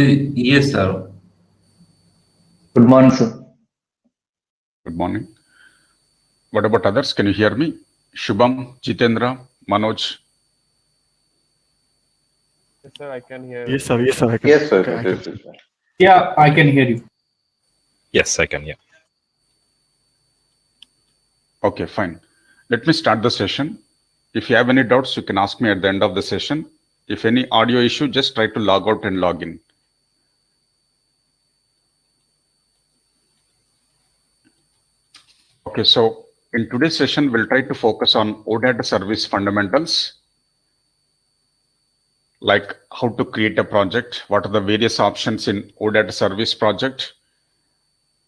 Yes, sir. Good morning, sir. Good morning. What about others? Can you hear me? Shubham, Jitendra, Manoj. Yes, sir, I can hear. Yes, sir. Yes, sir. Yes, sir. I Yes, can. sir. Yeah, I can hear you. Yes, I can. Yeah. Okay, fine. Let me start the session. If you have any doubts, you can ask me at the end of the session. If any audio issue, just try to log out and log in. Okay, so in today's session, we'll try to focus on ODATA service fundamentals, like how to create a project, what are the various options in ODATA service project,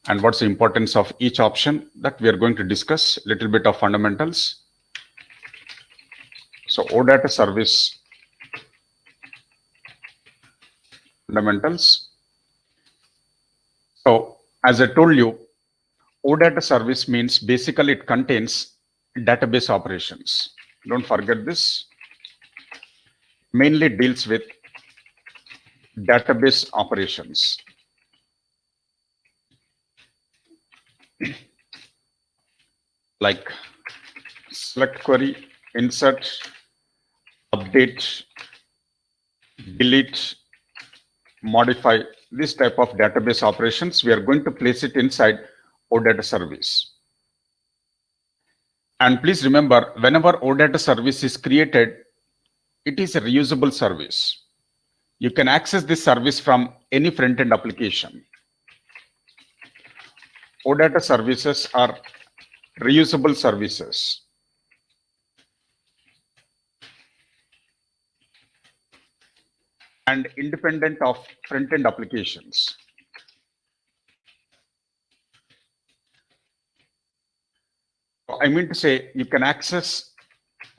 and what's the importance of each option that we are going to discuss, a little bit of fundamentals. So ODATA service fundamentals. So as I told you, ODATA service means basically it contains database operations. Don't forget this. Mainly deals with database operations. Like select query, insert, update, delete, modify, this type of database operations, we are going to place it inside ODATA service. And please remember, whenever ODATA service is created, it is a reusable service. You can access this service from any front-end application. ODATA services are reusable services. And independent of front-end applications. I mean to say, you can access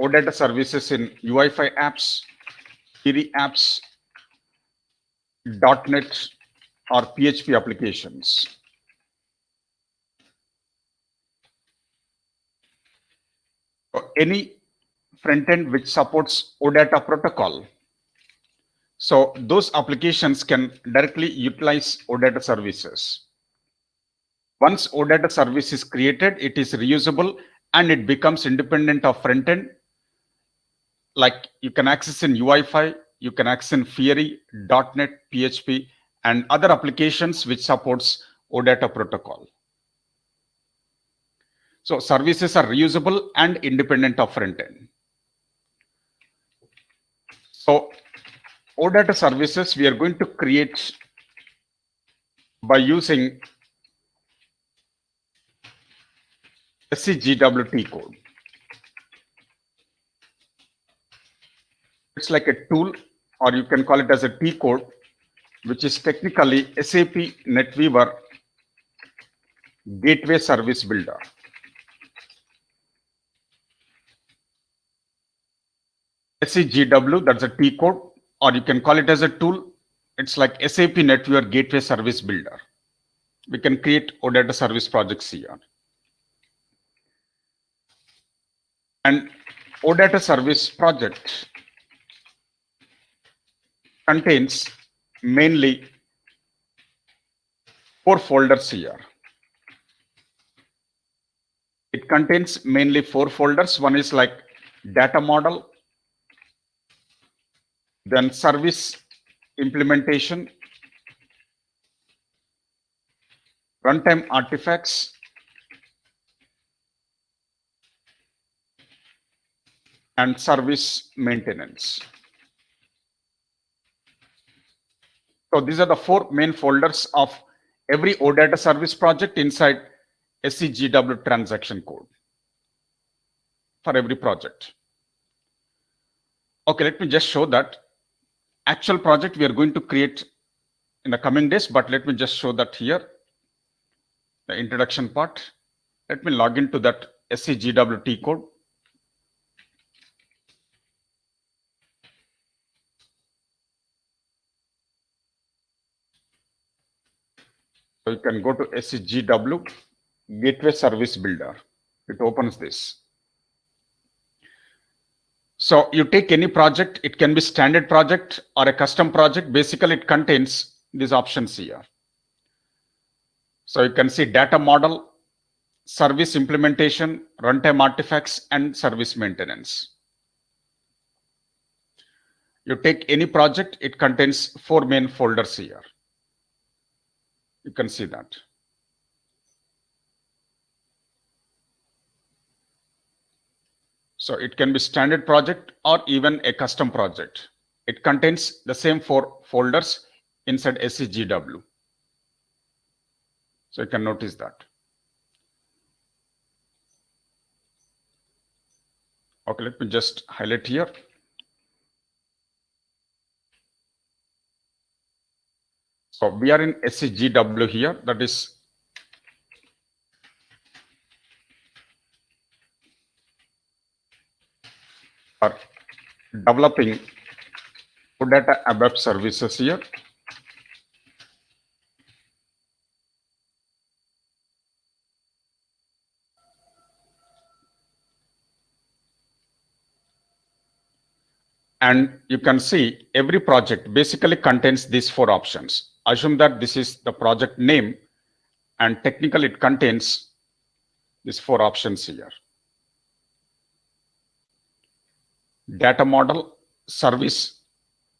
ODATA services in UI5 apps, Theory apps, .NET, or PHP applications. Any front-end which supports ODATA protocol. So those applications can directly utilize ODATA services. Once ODATA service is created, it is reusable and it becomes independent of front-end. Like you can access in UI5, you can access in Fiori, .NET, PHP, and other applications which supports ODATA protocol. So services are reusable and independent of front-end. So ODATA services we are going to create by using SCGWT code. It's like a tool, or you can call it as a T code, which is technically SAP NetWeaver Gateway Service Builder. SCGW, that's a T code, or you can call it as a tool. It's like SAP NetWeaver Gateway Service Builder. We can create ODATA service projects here. And ODATA service project contains mainly 4 folders here. It contains mainly 4 folders. One is like data model, then service implementation, runtime artifacts, and service maintenance. So these are the 4 main folders of every ODATA service project inside SCGW transaction code for every project. Okay, let me just show that actual project we are going to create in the coming days, but let me just show that here, the introduction part. Let me log into that SCGWT code. So you can go to SCGW Gateway Service Builder. It opens this. So you take any project, it can be standard project or a custom project. Basically, it contains these options here. So you can see data model, service implementation, runtime artifacts, and service maintenance. You take any project, it contains 4 main folders here. You can see that. So it can be standard project or even a custom project. It contains the same 4 folders inside SCGW. So you can notice that. Okay, let me just highlight here. So we are in SCGW here, that is for developing ODATA ABAP services here. And you can see every project basically contains these 4 options. Assume that this is the project name, and technically it contains these 4 options here. Data model, service,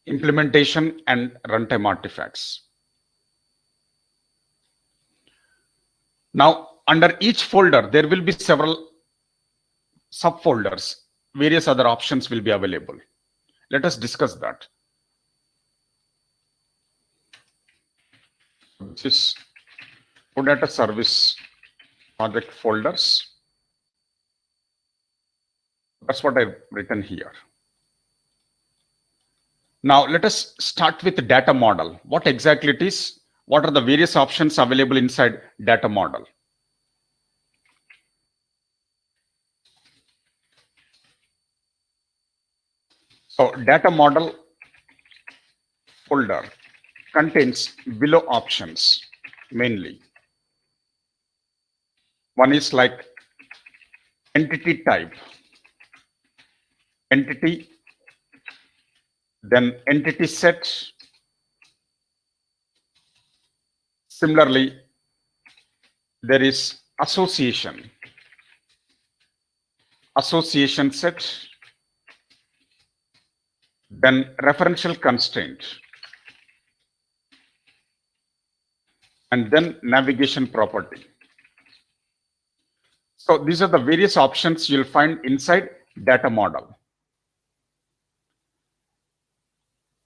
implementation, and runtime artifacts. Now, under each folder, there will be several subfolders. Various other options will be available. Let us discuss that. This is ODATA service project folders. That's what I've written here. Now let us start with the data model. What exactly it is? What are the various options available inside data model? So data model folder contains below options mainly. One is like entity type, entity, then entity set. Similarly, there is association set, then referential constraint, and then navigation property. So these are the various options you'll find inside data model.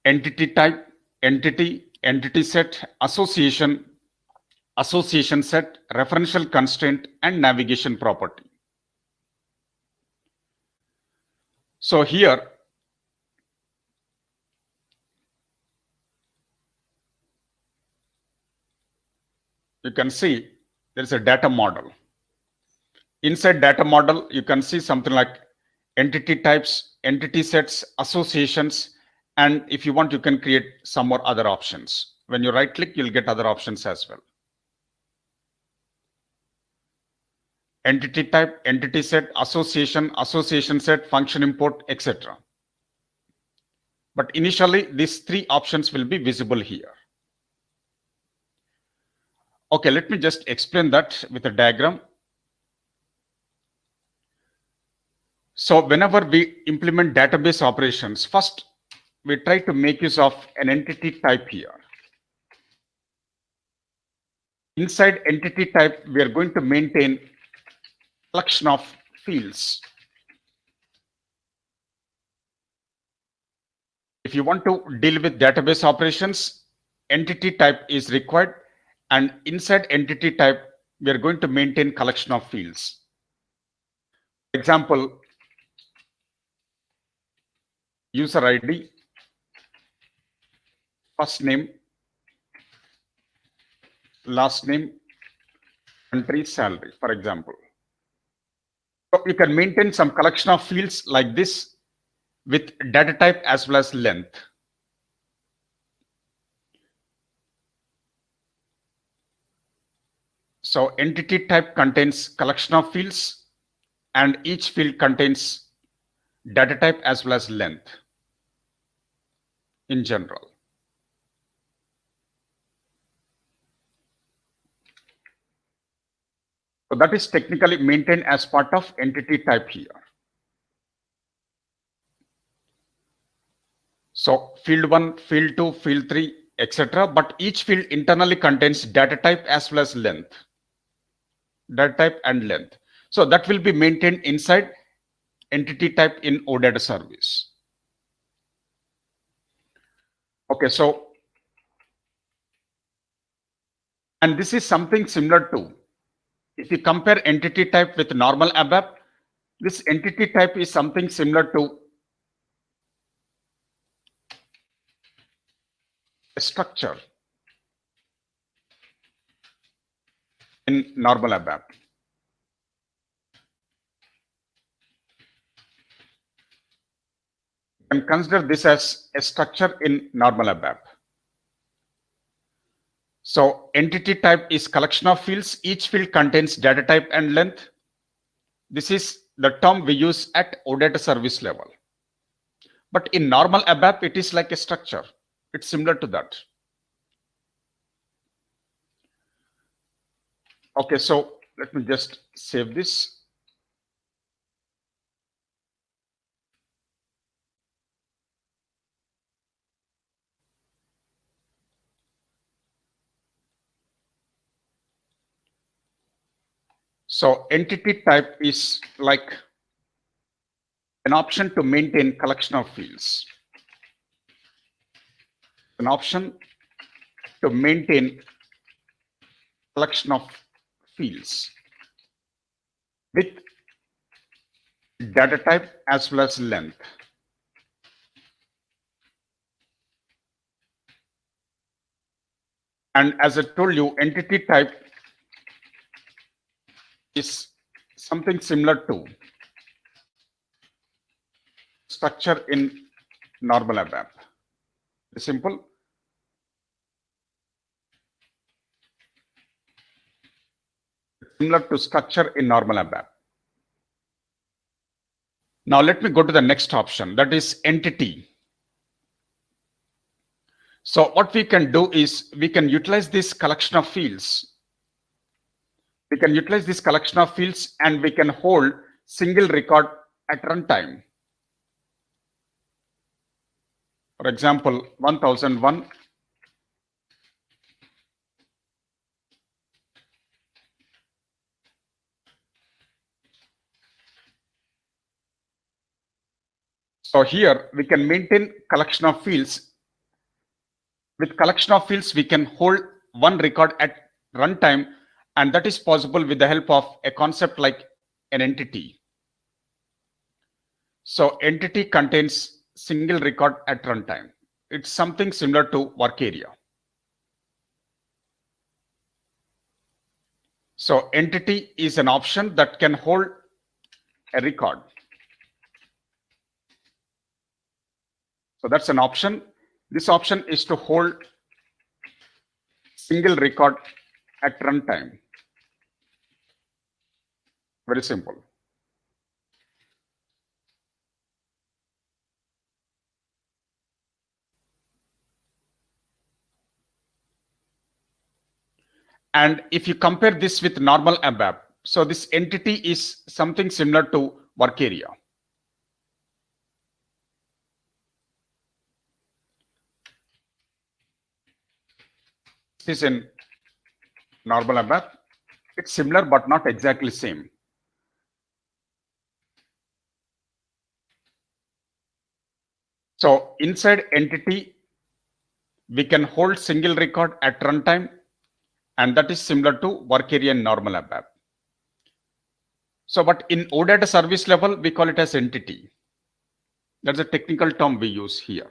Entity type, entity set, association set, referential constraint, and navigation property. So here, you can see there is a data model. Inside data model, you can see something like entity types, entity sets, associations, and if you want, you can create some more other options. When you right click, you'll get other options as well. Entity type, entity set, association set, function import, etc. But initially, these 3 options will be visible here. Okay, let me just explain that with a diagram. So whenever we implement database operations, first we try to make use of an entity type here. Inside entity type, we are going to maintain collection of fields. If you want to deal with database operations, entity type is required, and inside entity type, we are going to maintain collection of fields. For example, user ID, first name, last name, country, salary, for example. So you can maintain some collection of fields like this with data type as well as length. So entity type contains collection of fields, and each field contains data type as well as length in general. So that is technically maintained as part of entity type here. So field 1, field 2, field 3, etc. But each field internally contains data type as well as length. Data type and length. So that will be maintained inside entity type in ODATA service. Okay, so, and this is something similar to, if you compare entity type with normal ABAP, this entity type is something similar to a structure in normal ABAP. You can consider this as a structure in normal ABAP. So entity type is collection of fields. Each field contains data type and length. This is the term we use at ODATA service level. But in normal ABAP, it is like a structure. It's similar to that. Okay, so let me just save this. So entity type is like an option to maintain collection of fields. An option to maintain collection of fields with data type as well as length. And as I told you, entity type is something similar to structure in normal ABAP. Simple. Similar to structure in normal ABAP. Now let me go to the next option, that is entity. So what we can do is we can utilize this collection of fields. We can utilize this collection of fields and we can hold single record at runtime. For example, 1001. So here we can maintain collection of fields. With collection of fields, we can hold one record at runtime, and that is possible with the help of a concept like an entity. So entity contains single record at runtime. It's something similar to work area. So entity is an option that can hold a record. So that's an option. This option is to hold single record at runtime. Very simple. And if you compare this with normal ABAP, so this entity is something similar to work area. This is in normal ABAP. It's similar but not exactly same. So inside entity, we can hold single record at runtime, and that is similar to work area in normal ABAP. So, but in ODATA service level, we call it as entity. That's a technical term we use here.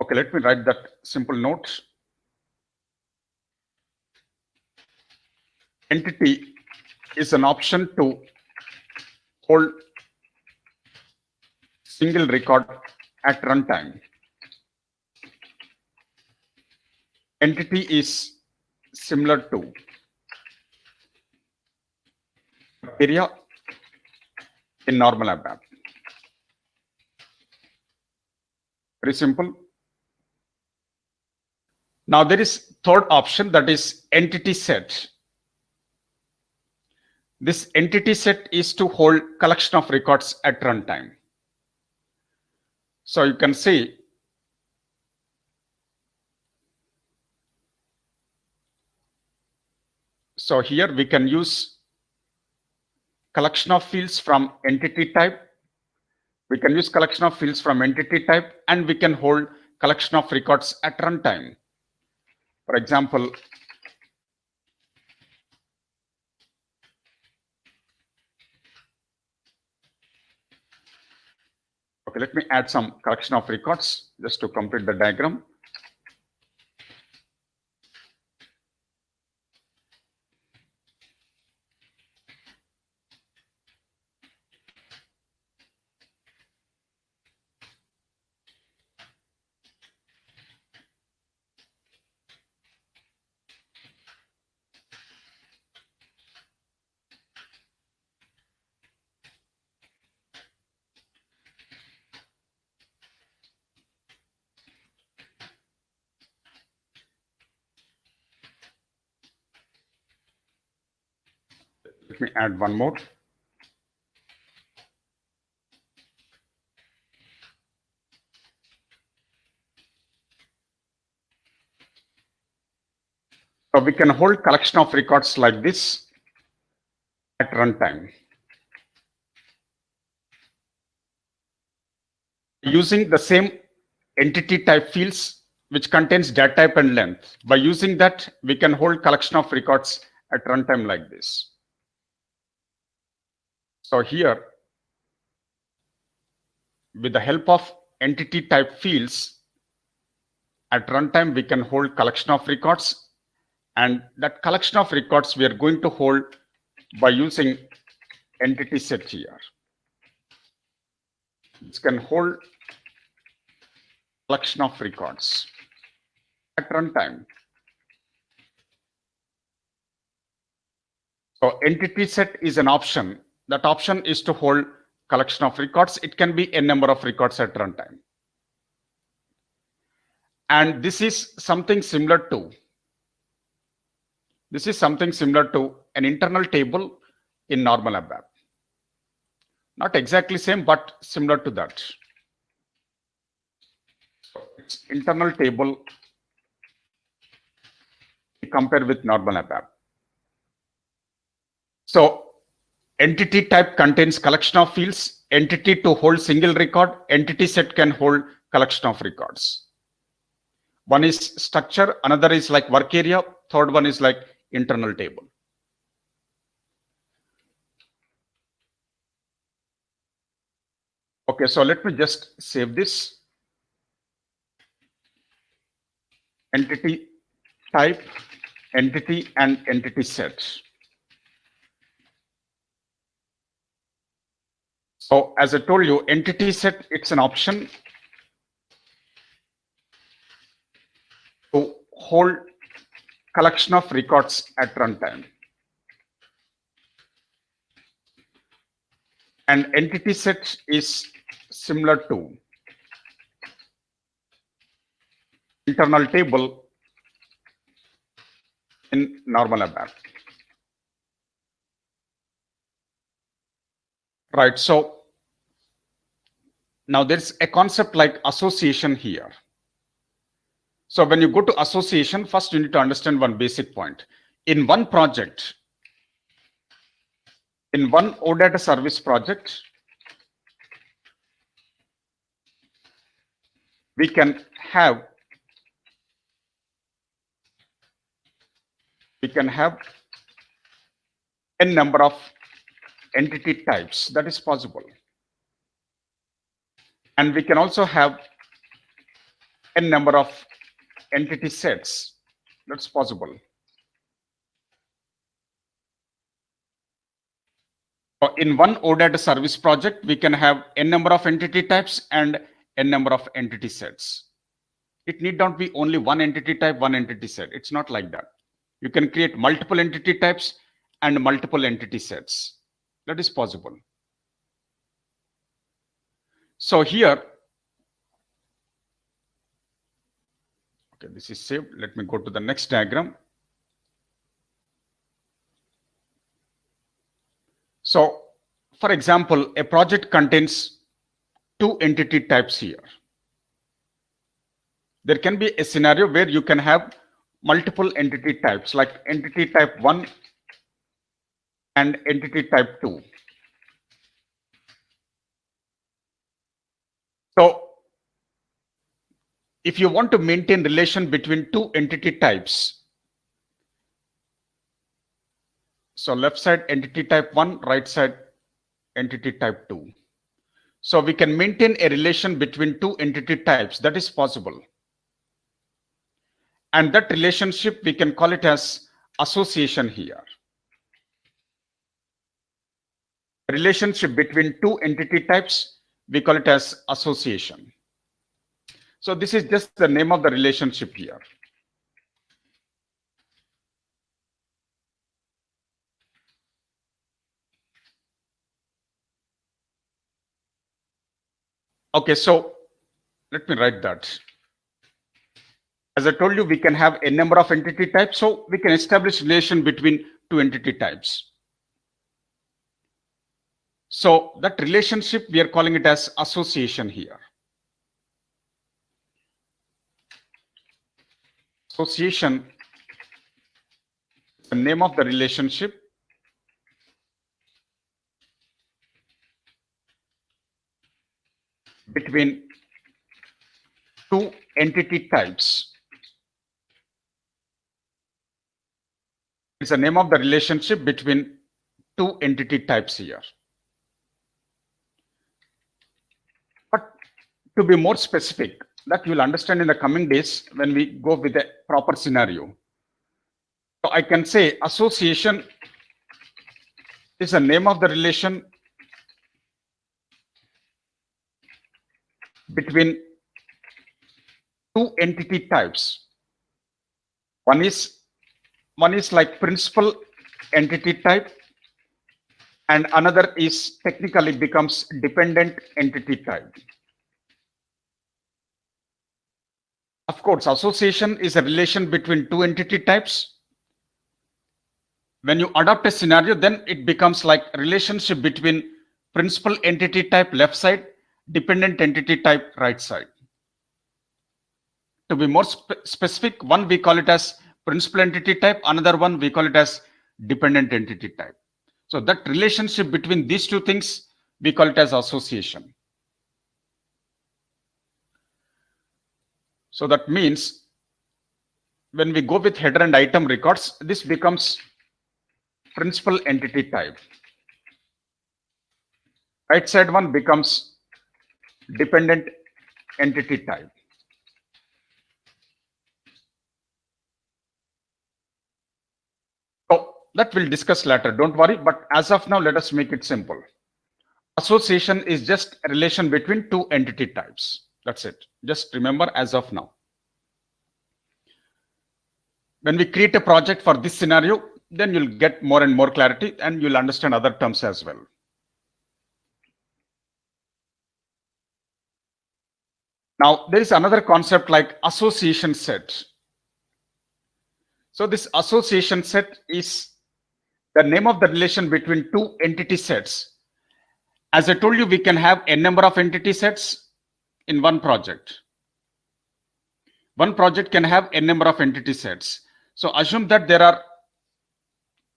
Okay, let me write that simple note. Entity is an option to hold single record at runtime. Entity is similar to area in normal ABAP. Very simple. Now there is third option, that is entity set. This entity set is to hold collection of records at runtime. So you can see so here we can use collection of fields from entity type. We can use collection of fields from entity type, and we can hold collection of records at runtime. For example, okay, let me add some collection of records just to complete the diagram. Let me add one more. So we can hold collection of records like this at runtime. Using the same entity type fields which contains data type and length. By using that, we can hold collection of records at runtime like this. So here, with the help of entity type fields, at runtime we can hold collection of records, and that collection of records we are going to hold by using entity set here. This can hold collection of records at runtime. So entity set is an option. That option is to hold collection of records. It can be a number of records at runtime. And this is something similar to an internal table in normal ABAP. Not exactly same, but similar to that. So it's internal table compared with normal ABAP. So entity type contains collection of fields, entity to hold single record, entity set can hold collection of records. One is structure, another is like work area, third one is like internal table. Okay, so let me just save this. Entity type, entity, and entity set. So as I told you, entity set, it's an option to hold collection of records at runtime. And entity set is similar to internal table in normal ABAP. Right, so now there's a concept like association here. So when you go to association, first you need to understand one basic point. In one project, in one ODATA service project, we can have n number of entity types. That is possible. And we can also have n number of entity sets. That's possible. So in one ODATA service project, we can have n number of entity types and n number of entity sets. It need not be only one entity type, one entity set. It's not like that. You can create multiple entity types and multiple entity sets. That is possible. So here, Okay, this is saved. Let me go to the next diagram. So, for example, a project contains two entity types here. There can be a scenario where you can have multiple entity types, like entity type 1 and entity type 2. So, if you want to maintain relation between two entity types, so left side entity type 1, right side entity type 2. So we can maintain a relation between two entity types. That is possible. And that relationship, we can call it as association here. Relationship between two entity types, we call it as association. So this is just the name of the relationship here. Okay, so let me write that. As I told you, we can have a number of entity types, so we can establish relation between two entity types. So that relationship, we are calling it as association here. Association, the name of the relationship. Between two entity types. It's the name of the relationship between two entity types here. But to be more specific, that you will understand in the coming days when we go with a proper scenario. So I can say association is the name of the relation between two entity types. One is like principal entity type, and another is technically becomes dependent entity type. Of course, association is a relation between two entity types. When you adopt a scenario, then it becomes like a relationship between principal entity type left side, dependent entity type right side. To be more specific, one we call it as principal entity type, another one we call it as dependent entity type. So that relationship between these two things, we call it as association. So that means when we go with header and item records, this becomes principal entity type. Right side one becomes dependent entity type. So that we'll discuss later, don't worry, but as of now, let us make it simple. Association is just a relation between two entity types. That's it. Just remember as of now. When we create a project for this scenario, then you'll get more and more clarity and you'll understand other terms as well. Now, there is another concept like association set. So this association set is the name of the relation between two entity sets. As I told you, we can have a number of entity sets in one project. One project can have a number of entity sets. So assume that there are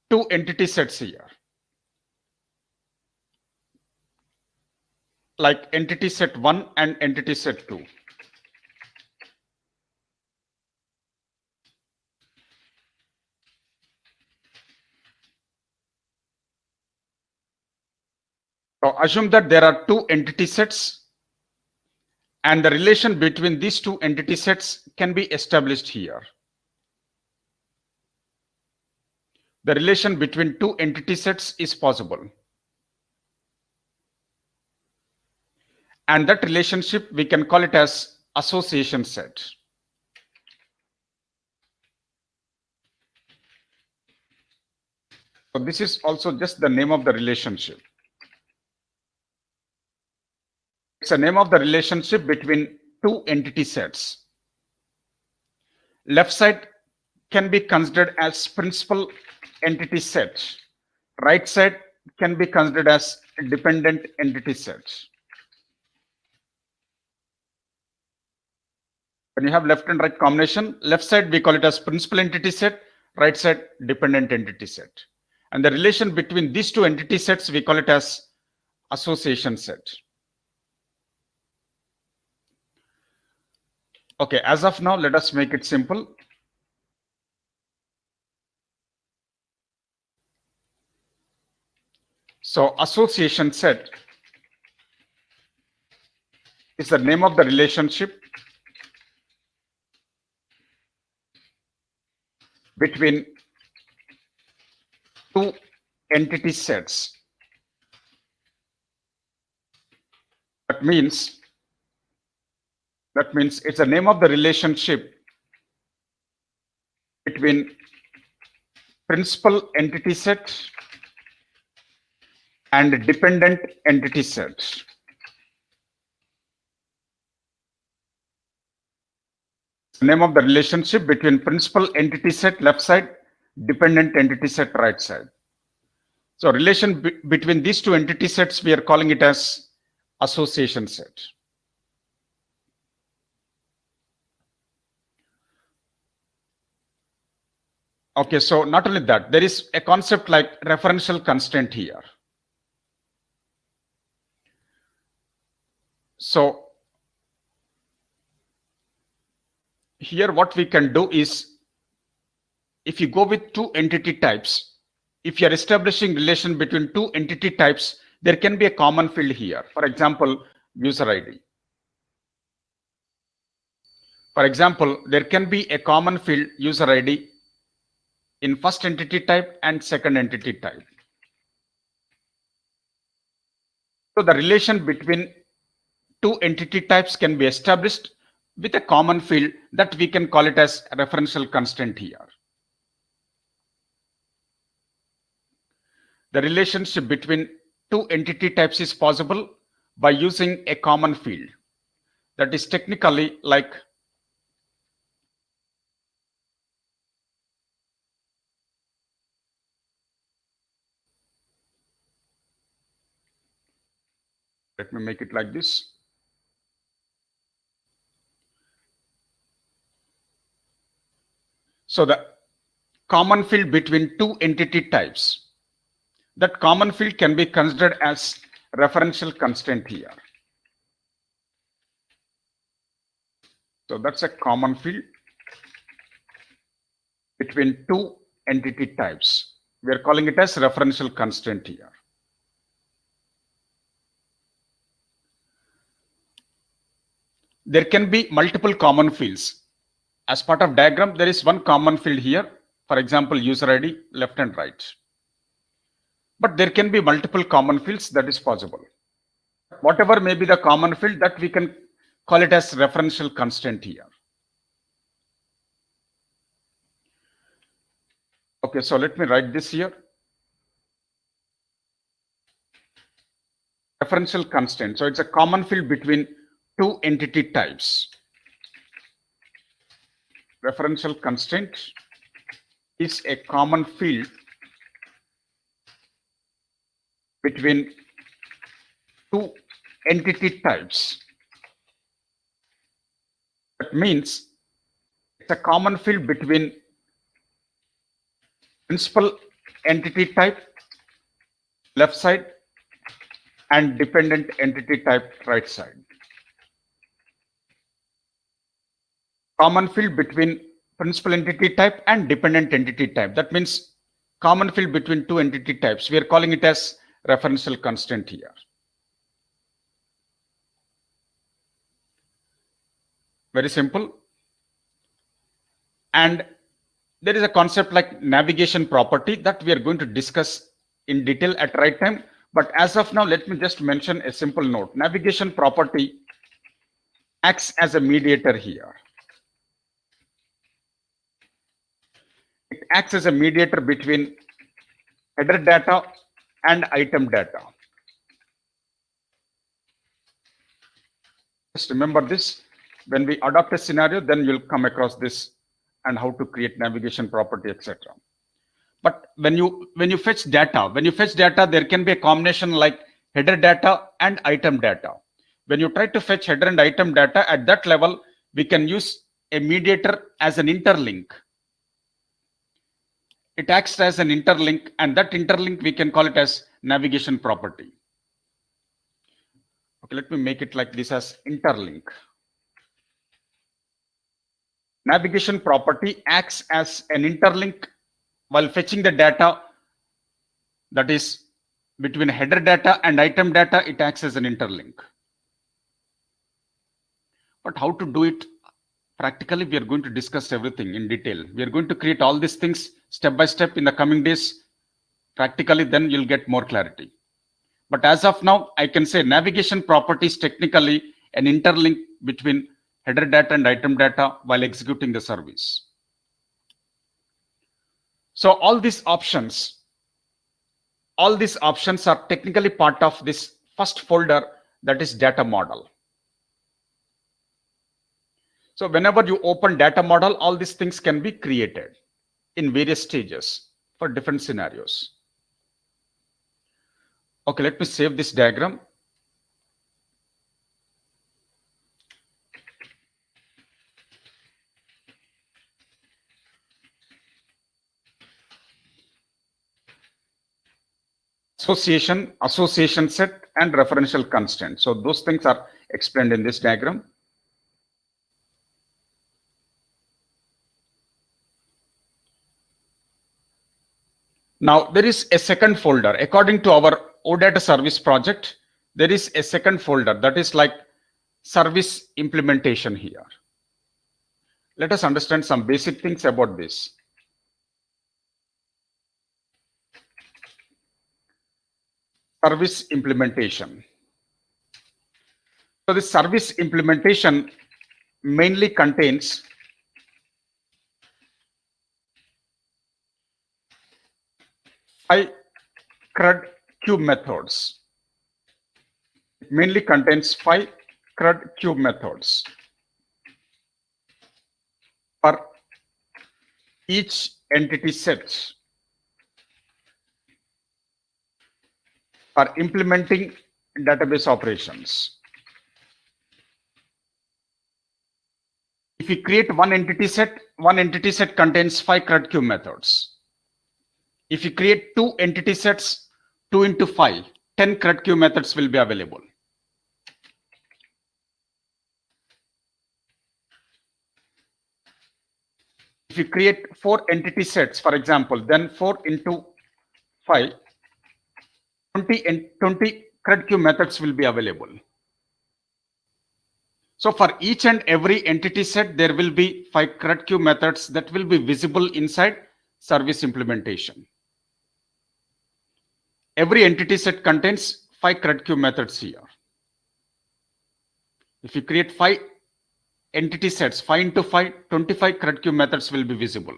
two entity sets here, like entity set 1 and entity set 2. So assume that there are two entity sets and the relation between these two entity sets can be established here. The relation between two entity sets is possible. And that relationship, we can call it as association set. So this is also just the name of the relationship. It's a name of the relationship between two entity sets. left side can be considered as principal entity set. Right side can be considered as dependent entity set. When you have left and right combination, left side we call it as principal entity set, right side dependent entity set. And the relation between these two entity sets we call it as association set. Okay, as of now, let us make it simple. So association set is the name of the relationship between two entity sets. That means it's the name of the relationship between principal entity set and dependent entity set. The name of the relationship between principal entity set left side, dependent entity set right side. So relation between these two entity sets, we are calling it as association set. Okay, so not only that, there is a concept like referential constraint here. So here what we can do is, if you go with two entity types, if you are establishing relation between two entity types, there can be a common field here. For example, user ID. For example, there can be a common field user ID in first entity type and second entity type. So the relation between two entity types can be established with a common field that we can call it as a referential constraint here. The relationship between two entity types is possible by using a common field that is technically like let me make it like this. So the common field between two entity types, that common field can be considered as referential constraint here. So that's a common field between two entity types. We are calling it as referential constraint here. There can be multiple common fields. As part of diagram, there is one common field here. For example, user ID, left and right. But there can be multiple common fields, that is possible. Whatever may be the common field, that we can call it as referential constraint here. Okay, so let me write this here. Referential constraint. So it's a common field between two entity types. Referential constraint is a common field between two entity types. That means it's a common field between principal entity type left side and dependent entity type right side. Common field between principal entity type and dependent entity type. That means common field between two entity types. We are calling it as referential constraint here. Very simple. And there is a concept like navigation property that we are going to discuss in detail at right time. But as of now, let me just mention a simple note. Navigation property acts as a mediator here. It acts as a mediator between header data and item data. Just remember this. When we adopt a scenario, then you'll come across this and how to create navigation property, etc. But when you fetch data, there can be a combination like header data and item data. When you try to fetch header and item data at that level, we can use a mediator as an interlink. It acts as an interlink, and that interlink we can call it as navigation property. Okay, let me make it like this as interlink. Navigation property acts as an interlink while fetching the data, that is between header data and item data. It acts as an interlink. But how to do it practically, we are going to discuss everything in detail. We are going to create all these things step by step in the coming days. Practically, then you'll get more clarity. But as of now, I can say navigation property is technically an interlink between header data and item data while executing the service. So all these options are technically part of this first folder, that is data model. So whenever you open data model, all these things can be created in various stages for different scenarios. Okay, let me save this diagram. Association set, and referential constant. So those things are explained in this diagram. Now there is a second folder. According to our ODATA service project, there is a second folder that is like service implementation here. Let us understand some basic things about this. Service implementation. So this service implementation mainly contains five CRUD cube methods. It mainly contains 5 CRUD cube methods. For each entity set, for implementing database operations. If you create one entity set contains 5 CRUD cube methods. If you create 2 entity sets, 2 into 5, 10 CRUD cube methods will be available. If you create 4 entity sets, for example, then 4 into 5, 20 CRUD cube methods will be available. So for each and every entity set, there will be 5 CRUD cube methods that will be visible inside service implementation. Every entity set contains 5 CRUD cube methods here. If you create 5 entity sets, 5 into 5, 25 CRUD cube methods will be visible.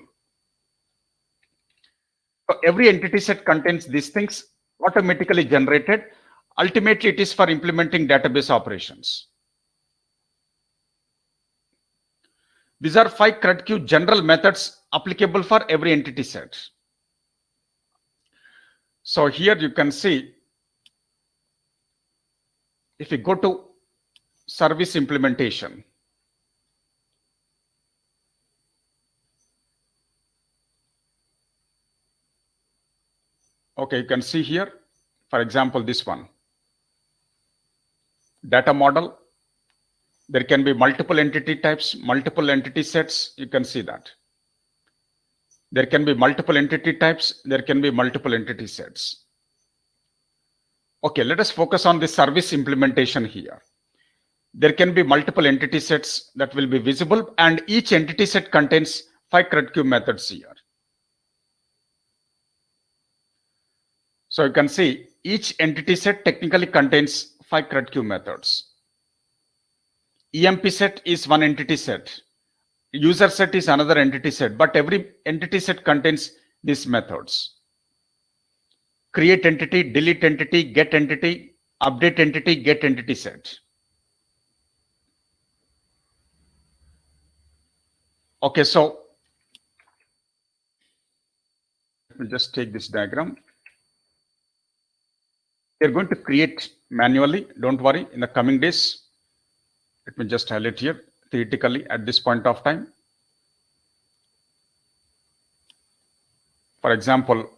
So every entity set contains these things automatically generated. Ultimately, it is for implementing database operations. These are 5 CRUD cube general methods applicable for every entity set. So here you can see, if you go to service implementation, okay, you can see here, for example, this one, data model. There can be multiple entity types, multiple entity sets. You can see that. There can be multiple entity types. There can be multiple entity sets. Okay, let us focus on the service implementation here. There can be multiple entity sets that will be visible, and each entity set contains 5 CRUD cube methods here. So you can see each entity set technically contains 5 CRUD cube methods. EMP set is one entity set. User set is another entity set, but every entity set contains these methods. Create entity, delete entity, get entity, update entity, get entity set. Okay, so me just take this diagram. We're going to create manually. Don't worry. In the coming days, let me just highlight here. Theoretically, at this point of time, for example,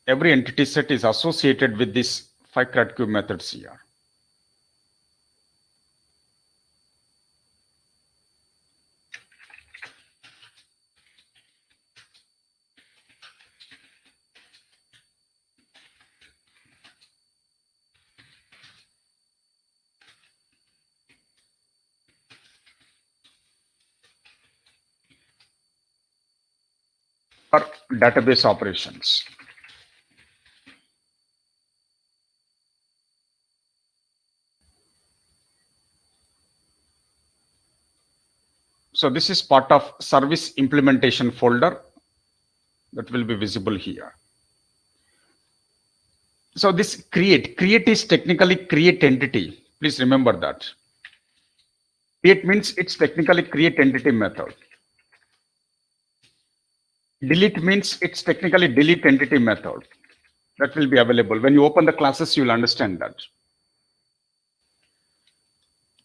every entity set is associated with these 5 CRUD methods here. For database operations. So this is part of service implementation folder that will be visible here. So this create is technically create entity. Please remember that. Create means it's technically create entity method. Delete means it's technically delete entity method. That will be available. When you open the classes, you'll understand that.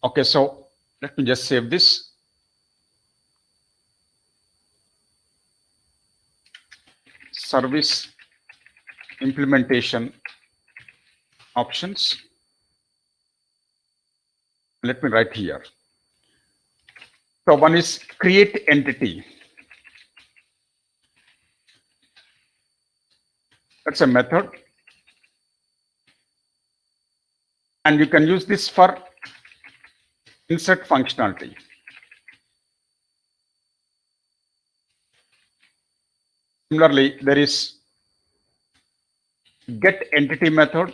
Okay, so let me just save this. Service implementation options. Let me write here. So one is create entity. That's a method. And you can use this for insert functionality. Similarly, there is get entity method,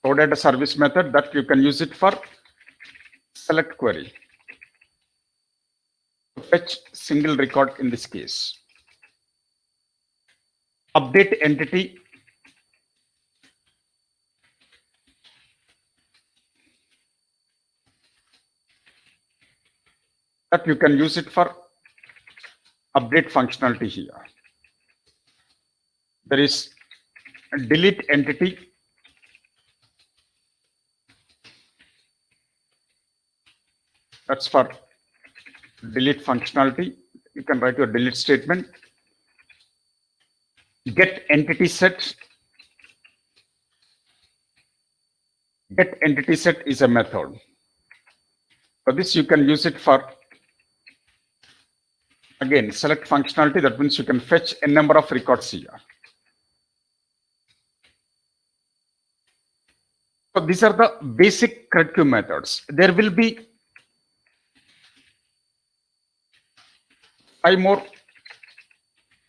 ODATA service method that you can use it for select query. Fetch single record in this case. Update entity. That you can use it for update functionality here. There is a delete entity. That's for delete functionality. You can write your delete statement. Get entity set. Get entity set is a method. For this, you can use it for, again, select functionality. That means you can fetch a number of records here. So these are the basic CRUD methods. There will be 5 more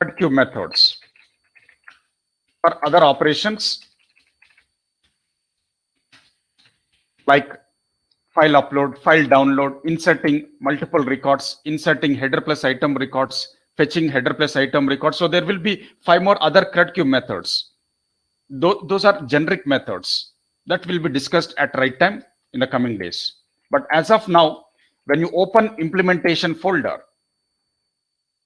CRUD methods for other operations like file upload, file download, inserting multiple records, inserting header plus item records, fetching header plus item records. So there will be 5 more other CRUD methods. Those are generic methods that will be discussed at right time in the coming days. But as of now, when you open implementation folder,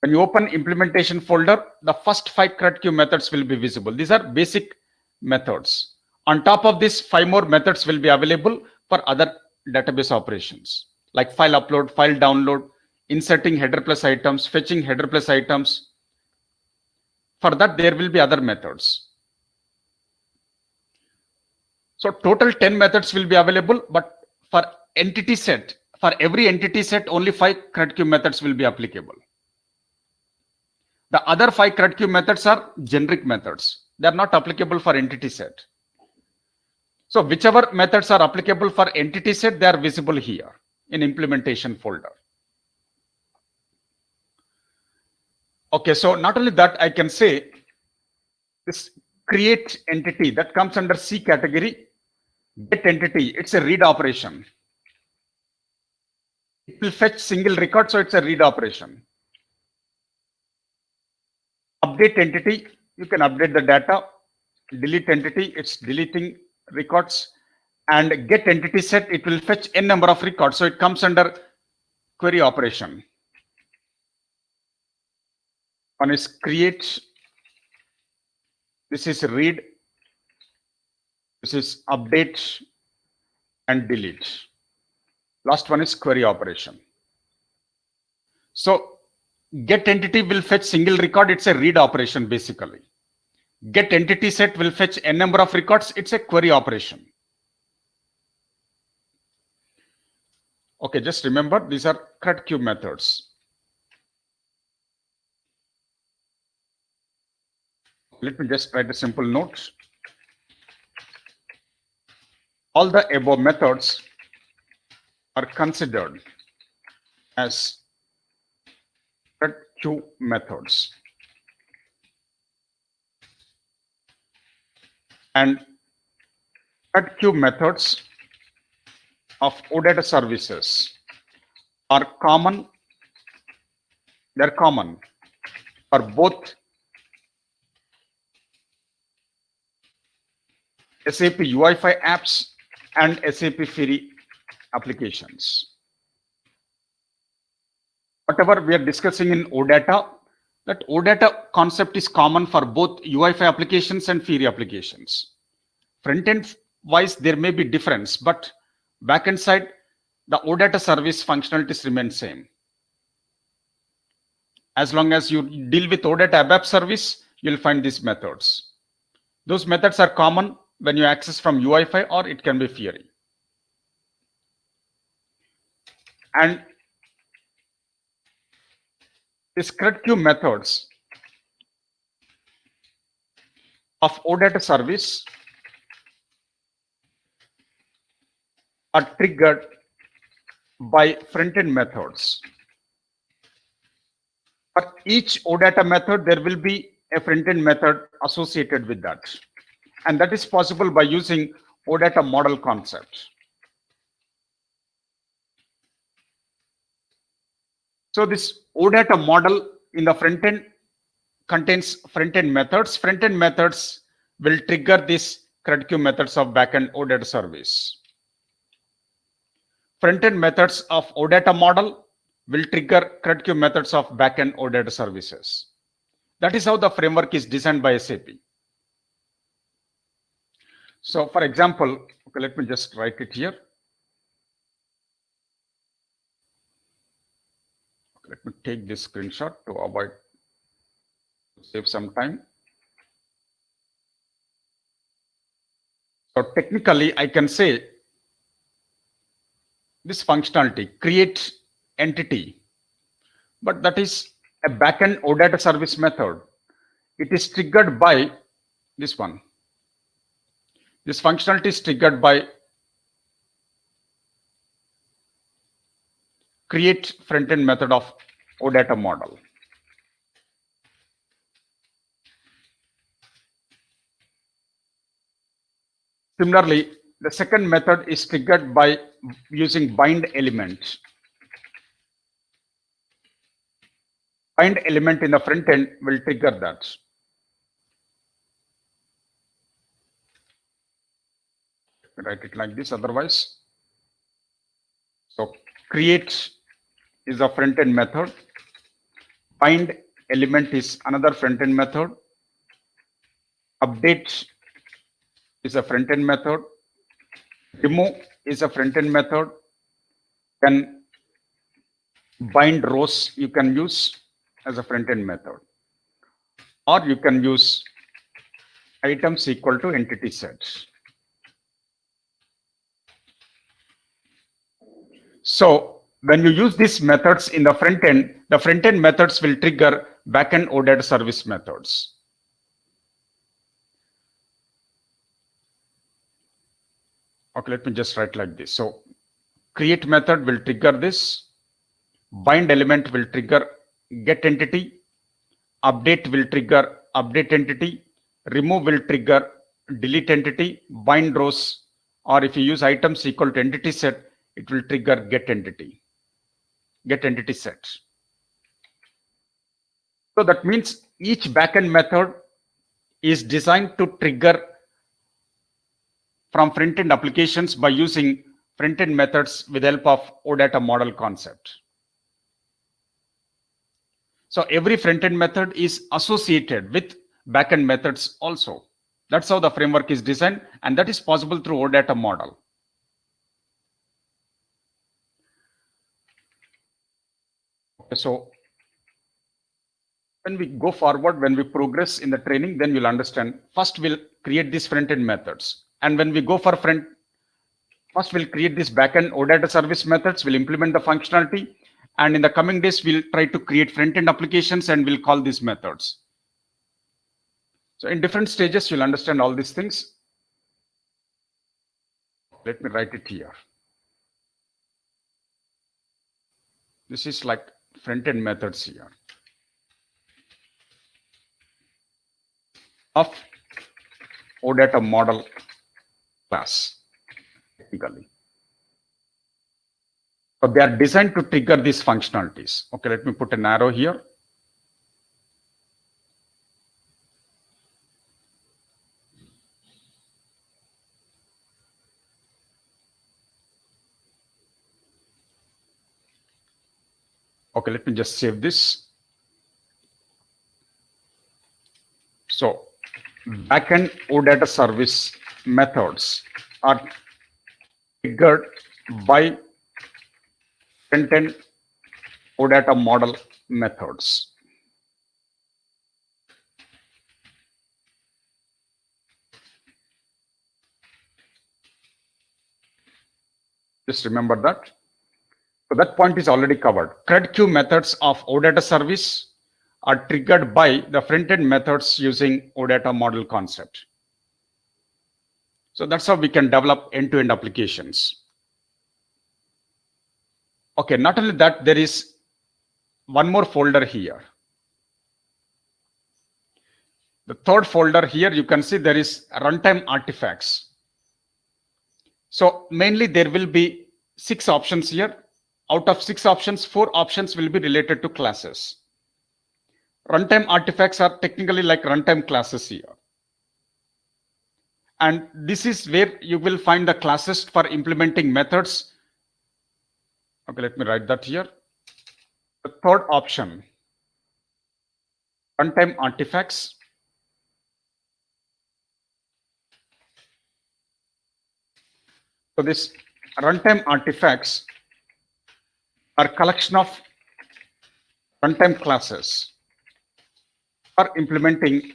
the first 5 CRUD methods will be visible. These are basic methods. On top of this, 5 more methods will be available for other database operations like file upload, file download, inserting header plus items, fetching header plus items. For that, there will be other methods. So total 10 methods will be available, but for entity set, for every entity set, only 5 CRUD methods will be applicable. The other 5 CRUD methods are generic methods. They are not applicable for entity set. So whichever methods are applicable for entity set, they are visible here in implementation folder. Okay, so not only that, I can say this create entity that comes under C category. Get entity, it's a read operation. It will fetch single record, so it's a read operation. Update entity, you can update the data. Delete entity, it's deleting records. And get entity set, it will fetch n number of records. So it comes under query operation. One is create. This is read. This is update and delete. Last one is query operation. So get entity will fetch single record. It's a read operation basically. Get entity set will fetch a number of records. It's a query operation. Okay, just remember these are CRUD methods. Let me just write a simple note. All the above methods are considered as CRUD methods. And CRUD methods of ODATA services are common. They're common for both SAP UI5 apps and SAP Fiori applications. Whatever we are discussing in ODATA, that ODATA concept is common for both UI5 applications and Fiori applications. Front-end wise, there may be difference, but back-end side, the ODATA service functionalities remain same. As long as you deal with ODATA ABAP service, you'll find these methods. Those methods are common when you access from UI5 or it can be Fiori. And these CRUD methods of ODATA service are triggered by front-end methods. For each ODATA method, there will be a front-end method associated with that. And that is possible by using ODATA model concept. So this ODATA model in the front-end contains front-end methods. Front-end methods will trigger these CRUD methods of backend ODATA service. Front-end methods of ODATA model will trigger CRUD methods of backend ODATA services. That is how the framework is designed by SAP. So for example, okay, let me just write it here. Okay, let me take this screenshot to avoid, save some time. So technically, I can say this functionality, create entity, but that is a backend ODATA service method. It is triggered by this one. This functionality is triggered by create front-end method of ODATA model. Similarly, the second method is triggered by using bind element. Bind element in the front end will trigger that. Write it like this otherwise. So create is a front end method. Bind element is another front end method. Update is a front end method. Remove is a front end method. Then bind rows you can use as a front end method. Or you can use items equal to entity sets. So when you use these methods in the front end methods will trigger backend ODATA service methods. Okay, let me just write like this. So create method will trigger this. Bind element will trigger get entity. Update will trigger update entity. Remove will trigger delete entity. Bind rows, or if you use items equal to entity set, it will trigger get entity set. So that means each backend method is designed to trigger from front-end applications by using front-end methods with the help of ODATA model concept. So every front-end method is associated with back-end methods also. That's how the framework is designed, and that is possible through ODATA model. Okay, so when we go forward, when we progress in the training, then you'll understand. First, we'll create these front-end methods. And when we go for first we'll create these back-end ODATA service methods, we'll implement the functionality. And in the coming days, we'll try to create front-end applications and we'll call these methods. So in different stages, you'll understand all these things. Let me write it here. This is like front-end methods here of ODATA model class, technically. So they are designed to trigger these functionalities. Okay, let me put an arrow here. Okay, let me just save this. So backend ODATA service methods are triggered by front-end ODATA model methods. Just remember that. So that point is already covered. CRUD queue methods of ODATA service are triggered by the front-end methods using ODATA model concept. So that's how we can develop end-to-end applications. Okay, not only that, there is one more folder here. The third folder here, you can see there is runtime artifacts. So mainly there will be 6 options here. Out of 6 options, 4 options will be related to classes. Runtime artifacts are technically like runtime classes here. And this is where you will find the classes for implementing methods. Okay, let me write that here. The third option, runtime artifacts. So this runtime artifacts are collection of runtime classes for implementing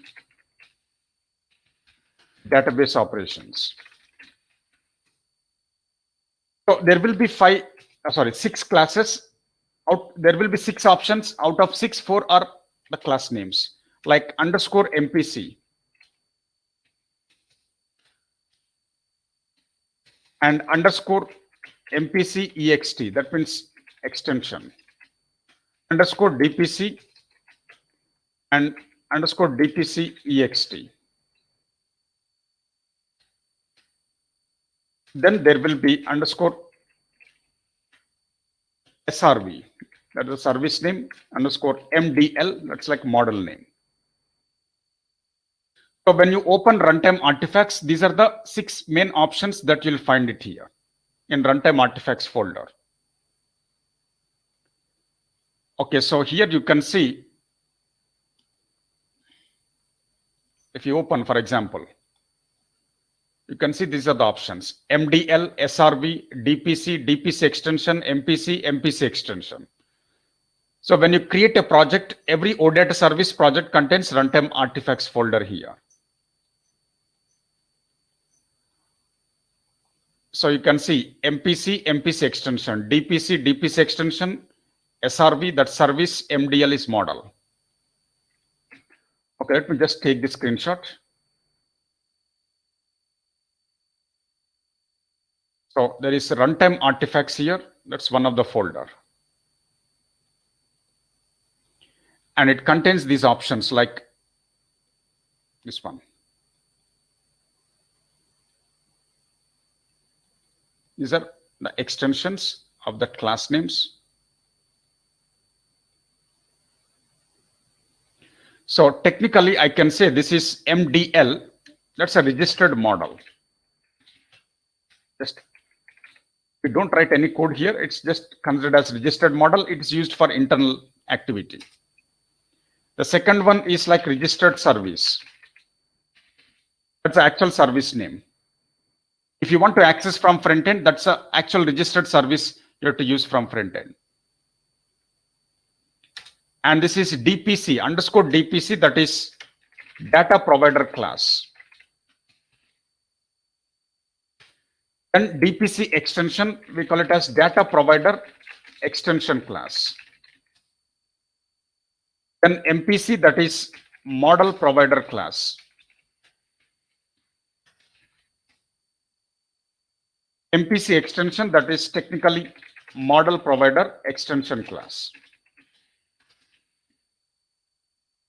database operations. So there will be 6 classes. There will be 6 options. Out of 6, 4 are the class names, like underscore MPC and underscore MPC ext. That means extension. Underscore DPC and underscore DPC ext. Then there will be underscore SRV, that is service name, underscore MDL, that's like model name. So when you open runtime artifacts, these are the 6 main options that you'll find it here in runtime artifacts folder. Okay, so here you can see, if you open, for example, you can see these are the options: MDL, SRV, DPC, DPC extension, MPC, MPC extension. So when you create a project, every ODATA service project contains runtime artifacts folder here. So you can see MPC, MPC extension, DPC, DPC extension, SRV, that service, MDL is model. Okay, let me just take the screenshot. So there is runtime artifacts here. That's one of the folder. And it contains these options like this one. These are the extensions of the class names. So technically, I can say this is MDL. That's a registered model. Just we don't write any code here. It's just considered as registered model. It's used for internal activity. The second one is like registered service. That's the actual service name. If you want to access from front end, that's the actual registered service you have to use from front end. And this is DPC, underscore DPC, that is data provider class. Then DPC extension, we call it as data provider extension class. Then MPC, that is model provider class. MPC extension, that is technically model provider extension class.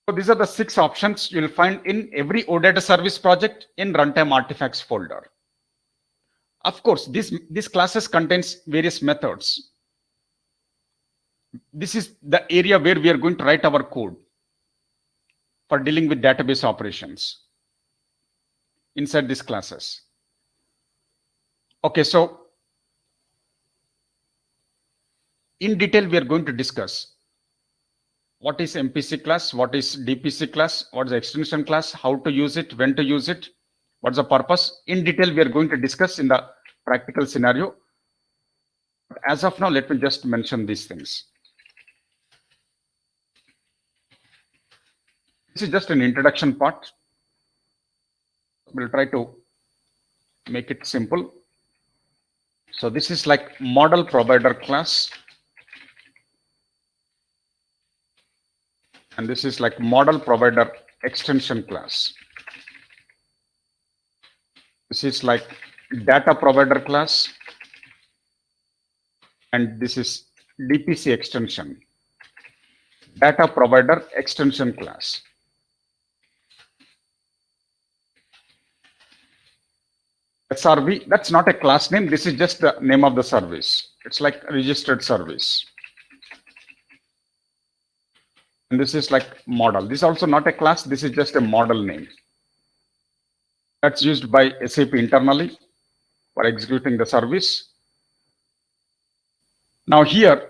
So these are the 6 options you'll find in every ODATA service project in runtime artifacts folder. Of course, this classes contains various methods. This is the area where we are going to write our code for dealing with database operations inside these classes. Okay, so in detail, we are going to discuss what is MPC class, what is DPC class, what is the extension class, how to use it, when to use it, what's the purpose. In detail, we are going to discuss in the practical scenario. But as of now, let me just mention these things. This is just an introduction part. We'll try to make it simple. So this is like model provider class. And this is like model provider extension class. This is like data provider class. And this is DPC extension, data provider extension class. SRV, that's not a class name. This is just the name of the service. It's like registered service. And this is like model. This is also not a class. This is just a model name. That's used by SAP internally for executing the service. Now here,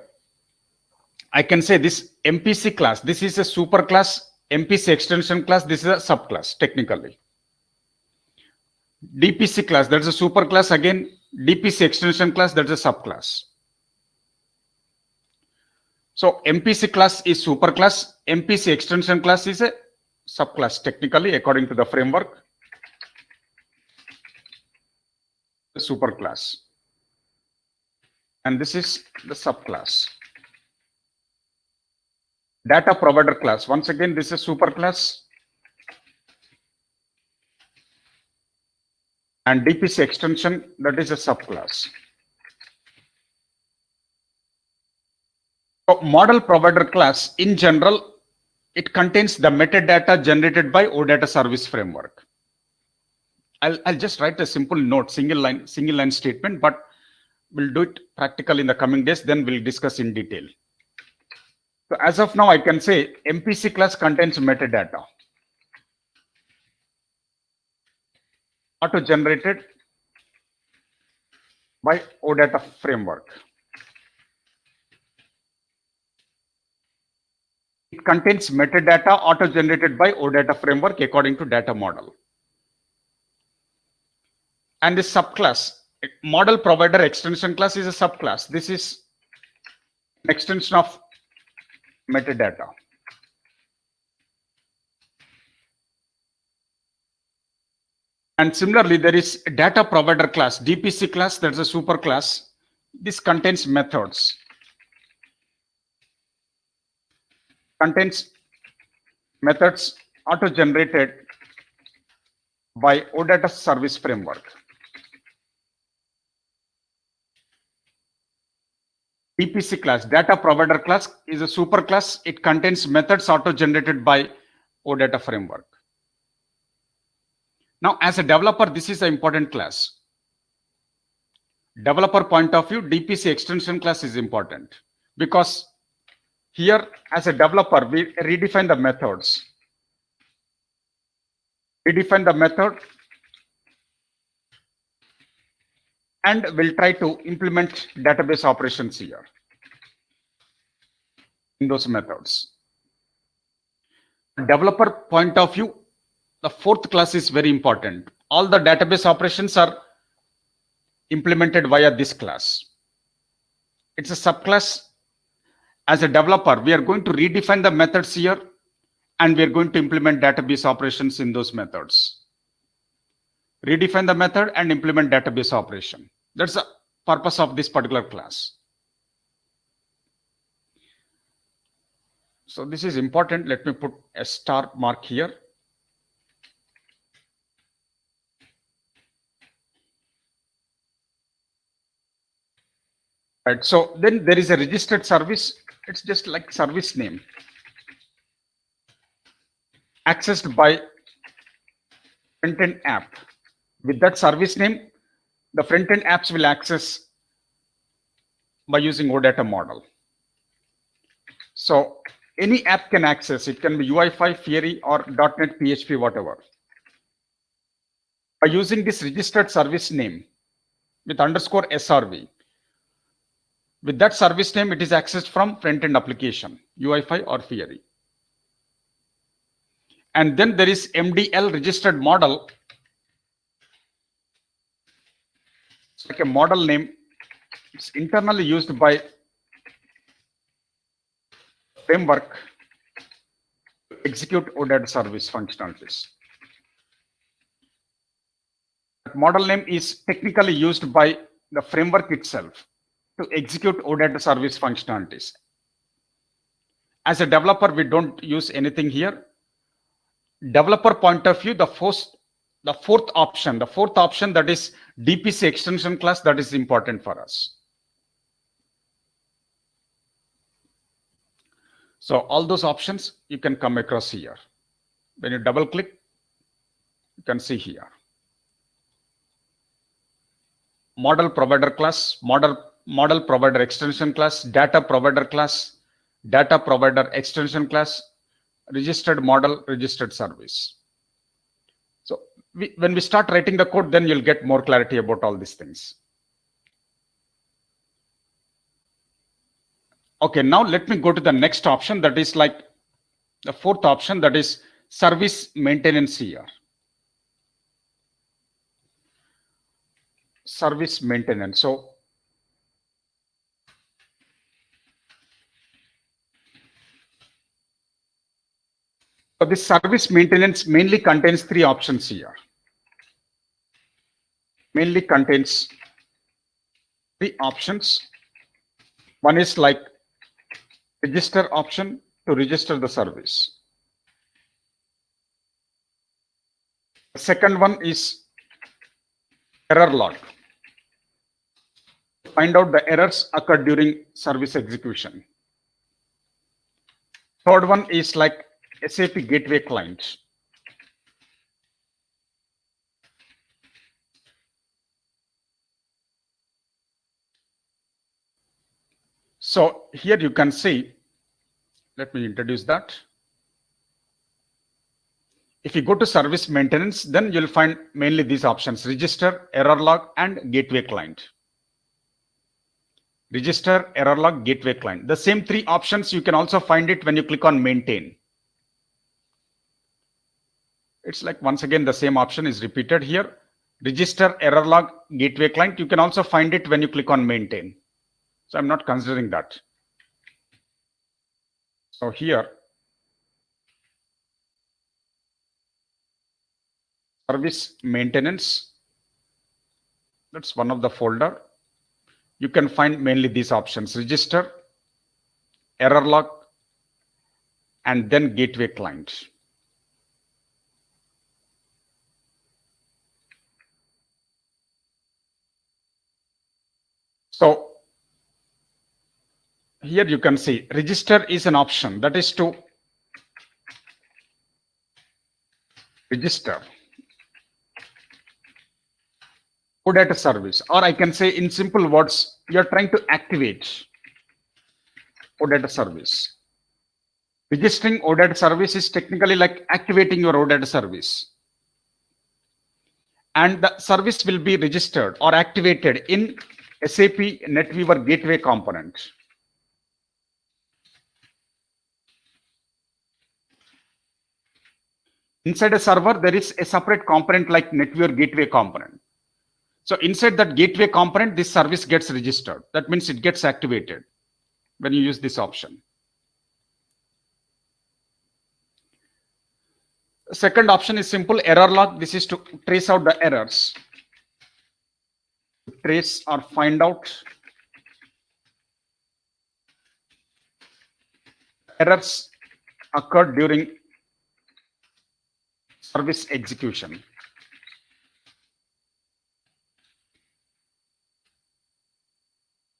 I can say this MPC class. This is a super class. MPC extension class. This is a subclass technically. DPC class, that's a super class. Again, DPC extension class, that's a subclass. So MPC class is super class. MPC extension class is a subclass technically according to the framework. The super class. And this is the subclass. Data provider class. Once again, this is super class. And DPC extension, that is a subclass. So model provider class, in general, it contains the metadata generated by ODATA service framework. I'll just write a simple note, single line statement, but we'll do it practically in the coming days, then we'll discuss in detail. So as of now, I can say MPC class contains metadata. Auto-generated by ODATA framework. It contains metadata auto-generated by ODATA framework according to data model. And this subclass, model provider extension class, is a subclass. This is an extension of metadata. And similarly, there is a data provider class, DPC class, that's a super class. This contains methods. Contains methods auto-generated by ODATA service framework. DPC class, data provider class, is a super class. It contains methods auto-generated by ODATA framework. Now, as a developer, this is an important class. Developer point of view, DPC extension class is important because here, as a developer, we redefine the methods. Redefine the method and we'll try to implement database operations here in those methods. Developer point of view, the fourth class is very important. All the database operations are implemented via this class. It's a subclass. As a developer, we are going to redefine the methods here, and we are going to implement database operations in those methods. Redefine the method and implement database operation. That's the purpose of this particular class. So this is important. Let me put a star mark here. Right. So then there is a registered service. It's just like service name accessed by front-end app. With that service name, the front-end apps will access by using ODATA model. So any app can access. It can be UI5, Fiori, or .NET, PHP, whatever. By using this registered service name with underscore SRV, with that service name, it is accessed from front-end application, UI5 or Fiori. And then there is MDL registered model. It's like a model name. It's internally used by framework to execute ODATA service functionalities. That model name is technically used by the framework itself to execute ODATA service functionalities. As a developer, we don't use anything here. Developer point of view, the fourth option that is DPC extension class, that is important for us. So all those options you can come across here. When you double click, you can see here. Model provider class, model provider extension class, data provider class, data provider extension class, registered model, registered service. So when we start writing the code, then you'll get more clarity about all these things. Okay, now let me go to the next option, that is like the fourth option, that is service maintenance here. Service maintenance. So this service maintenance mainly contains three options here. Mainly contains three options. One is like register option to register the service. The second one is error log. Find out the errors occurred during service execution. Third one is like SAP gateway client. So here you can see, let me introduce that. If you go to service maintenance, then you'll find mainly these options: register, error log, and gateway client. Register, error log, gateway client. The same three options, you can also find it when you click on maintain. It's like, once again, the same option is repeated here. Register, error log, gateway client. You can also find it when you click on maintain. So I'm not considering that. So here, service maintenance, that's one of the folder. You can find mainly these options: register, error log, and then gateway client. So here you can see register is an option, that is to register ODATA service, or I can say in simple words, you're trying to activate ODATA service. Registering ODATA service is technically like activating your ODATA service. And the service will be registered or activated in SAP NetWeaver Gateway component. Inside a server, there is a separate component like network gateway component. So inside that gateway component, this service gets registered. That means it gets activated when you use this option. The second option is simple error log. This is to trace out the errors. Trace or find out errors occurred during service execution.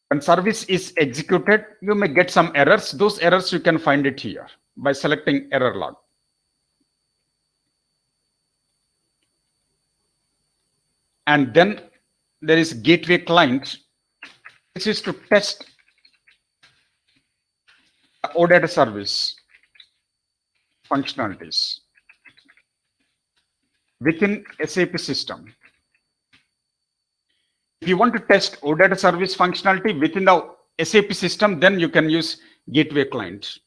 When service is executed, you may get some errors. Those errors you can find it here by selecting error log. And then there is gateway client. This is to test the ODATA service functionalities within SAP system. If you want to test ODATA service functionality within the SAP system, then you can use gateway client.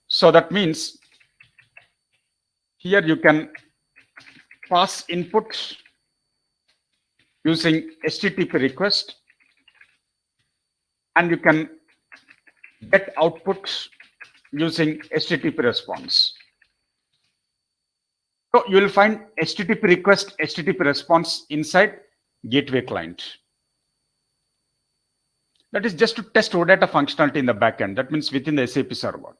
So that means here you can pass input using HTTP request, and you can get output using HTTP response. So you will find HTTP request, HTTP response inside gateway client. That is just to test ODATA functionality in the backend. That means within the SAP server.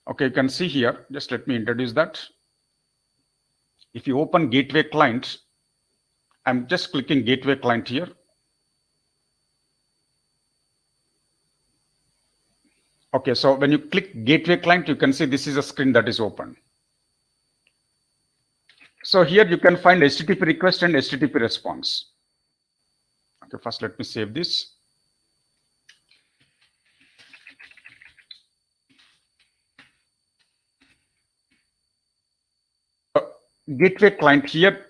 Okay, you can see here. Just let me introduce that. If you open gateway client, I'm just clicking gateway client here. Okay, so when you click gateway client, you can see this is a screen that is open. So here you can find HTTP request and HTTP response. Okay, first let me save this. Gateway client here,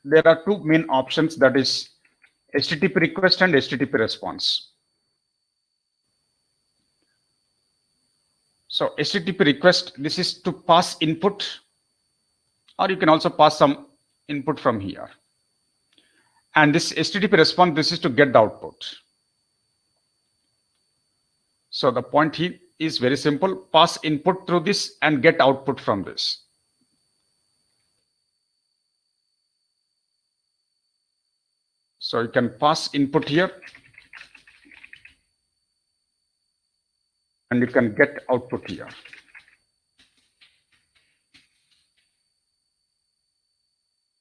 there are two main options, that is HTTP request and HTTP response. So HTTP request, this is to pass input, or you can also pass some input from here. And this HTTP response, this is to get the output. So the point here is very simple, pass input through this and get output from this. So you can pass input here and you can get output here.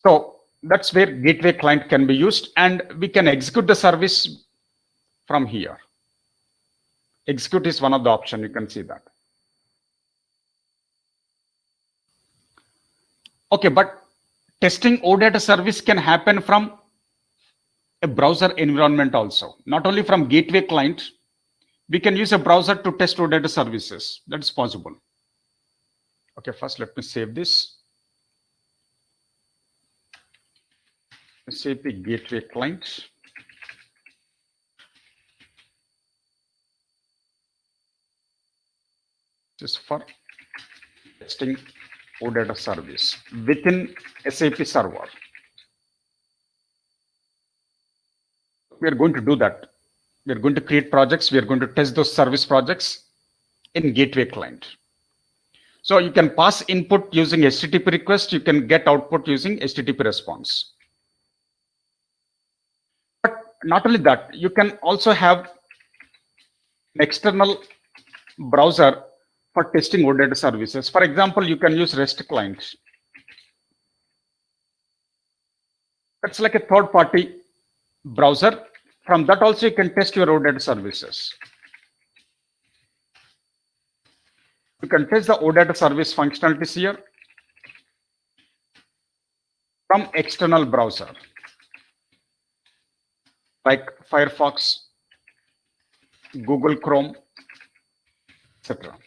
So that's where gateway client can be used, and we can execute the service from here. Execute is one of the options, you can see that. Okay, but testing ODATA service can happen from a browser environment also, not only from gateway client. We can use a browser to test ODATA services. That is possible. Okay, first let me save this. SAP gateway client. This is for testing ODATA service within SAP server. We are going to do that. We are going to create projects. We are going to test those service projects in gateway client. So you can pass input using HTTP request. You can get output using HTTP response. But not only that, you can also have an external browser for testing ODATA services. For example, you can use REST client. That's like a third-party browser. From that also you can test your ODATA services. You can test the ODATA service functionalities here from external browser like Firefox, Google Chrome, etc.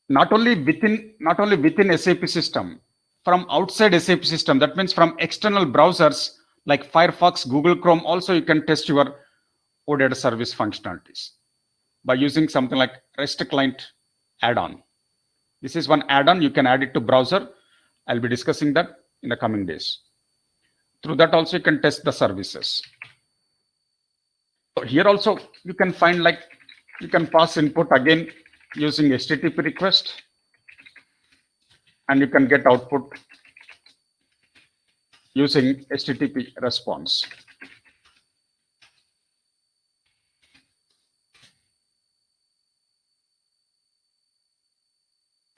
Not only within SAP system, from outside SAP system, that means from external browsers like Firefox, Google Chrome, also you can test your ODATA service functionalities. by using something like REST client add-on. This is one add-on. You can add it to browser. I'll be discussing that in the coming days. Through that also you can test the services. So here also you can find, like, you can pass input again using HTTP request, and you can get output using HTTP response.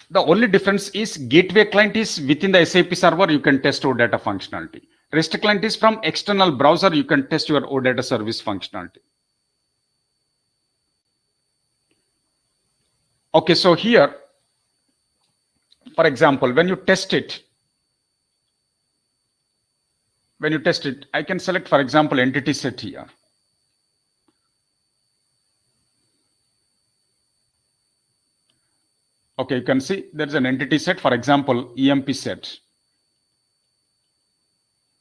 The only difference is gateway client is within the SAP server, you can test OData functionality. REST client is from external browser, you can test your OData service functionality. Okay, so here, for example, when you test it, I can select, for example, entity set here. Okay, you can see there's an entity set, for example, EMP set.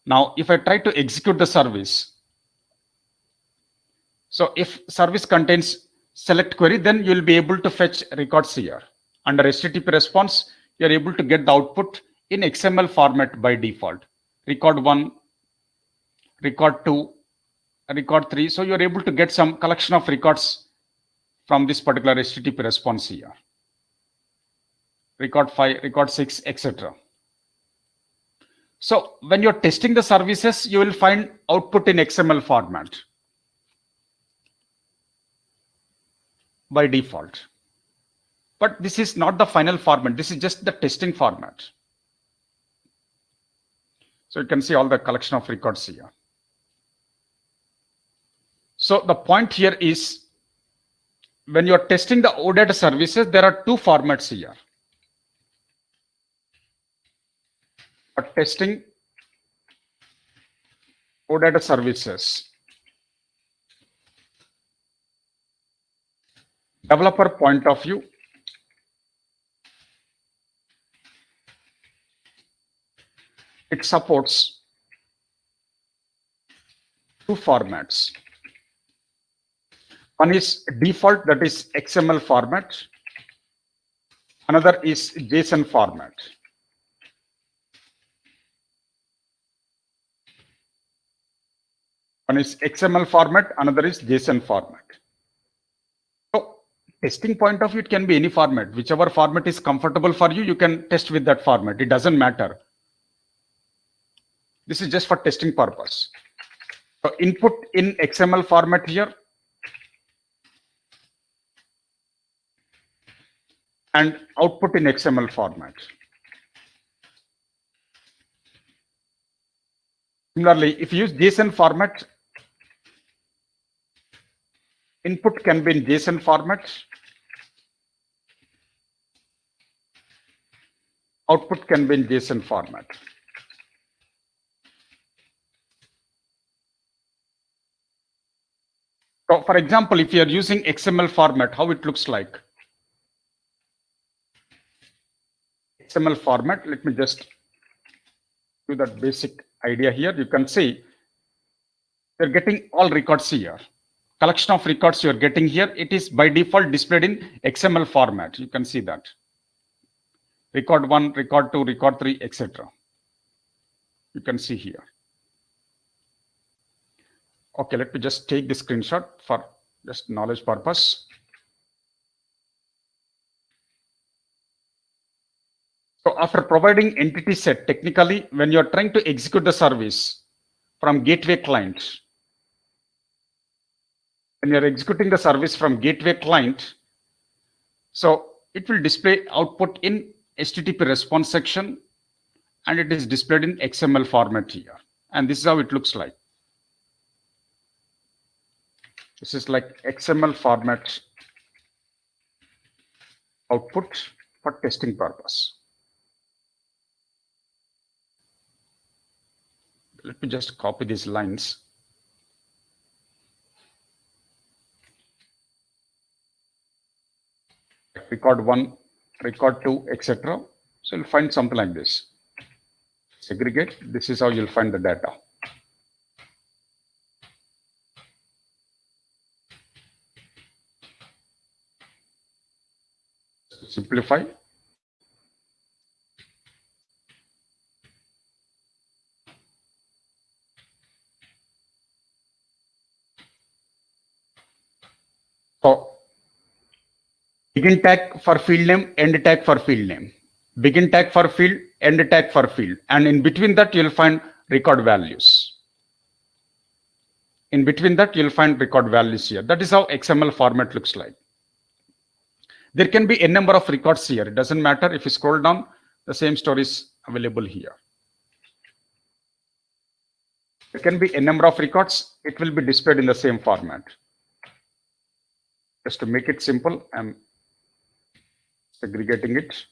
Now, if I try to execute the service, so if service contains select query, then you'll be able to fetch records here. Under HTTP response, you're able to get the output in XML format by default. Record 1, record 2, record 3. So you're able to get some collection of records from this particular HTTP response here. Record 5, record 6, etc. So when you're testing the services, you will find output in XML format by default. But this is not the final format. This is just the testing format. So you can see all the collection of records here. So the point here is, when you're testing the OData services, there are two formats here. For testing OData services, developer point of view, it supports two formats. One is default, that is XML format. Another is JSON format. One is XML format, another is JSON format. So, testing point of view, it can be any format. Whichever format is comfortable for you, you can test with that format. It doesn't matter. This is just for testing purpose. So, input in XML format here, and output in XML format. Similarly, if you use JSON format, input can be in JSON format, output can be in JSON format. So, for example, if you are using XML format, how it looks like? XML format, let me just do that basic idea here. You can see you're getting all records here. Collection of records you're getting here, it is by default displayed in XML format. You can see that. Record 1, record 2, record 3, etc. You can see here. Okay, let me just take the screenshot for just knowledge purpose. So after providing entity set, technically, when you're trying to execute the service from gateway client, when you're executing the service from gateway client, so it will display output in HTTP response section, and it is displayed in XML format here. And this is how it looks like. This is like XML format output for testing purpose. Let me just copy these lines. Record 1, record 2, etc. So you'll find something like this. Segregate. This is how you'll find the data. simplify. So begin tag for field name, end tag for field name. Begin tag for field, end tag for field. And in between that, you'll find record values. In between that, you'll find record values here. That is how XML format looks like. There can be a number of records here. It doesn't matter. If you scroll down, the same story is available here. There can be a number of records. It will be displayed in the same format. Just to make it simple, I'm segregating it.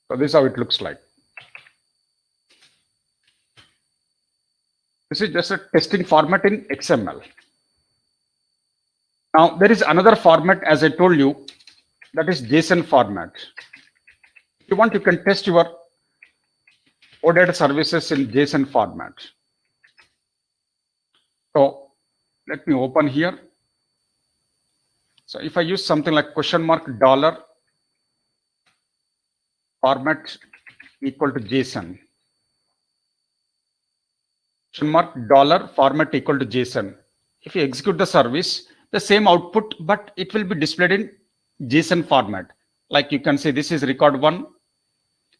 So this is how it looks like. This is just a testing format in XML. Now, there is another format, as I told you, that is JSON format. If you want, you can test your ODATA services in JSON format. So let me open here. So if I use something like $, format equal to JSON. $, format equal to JSON. If you execute the service, the same output, but it will be displayed in JSON format. Like you can say this is record 1,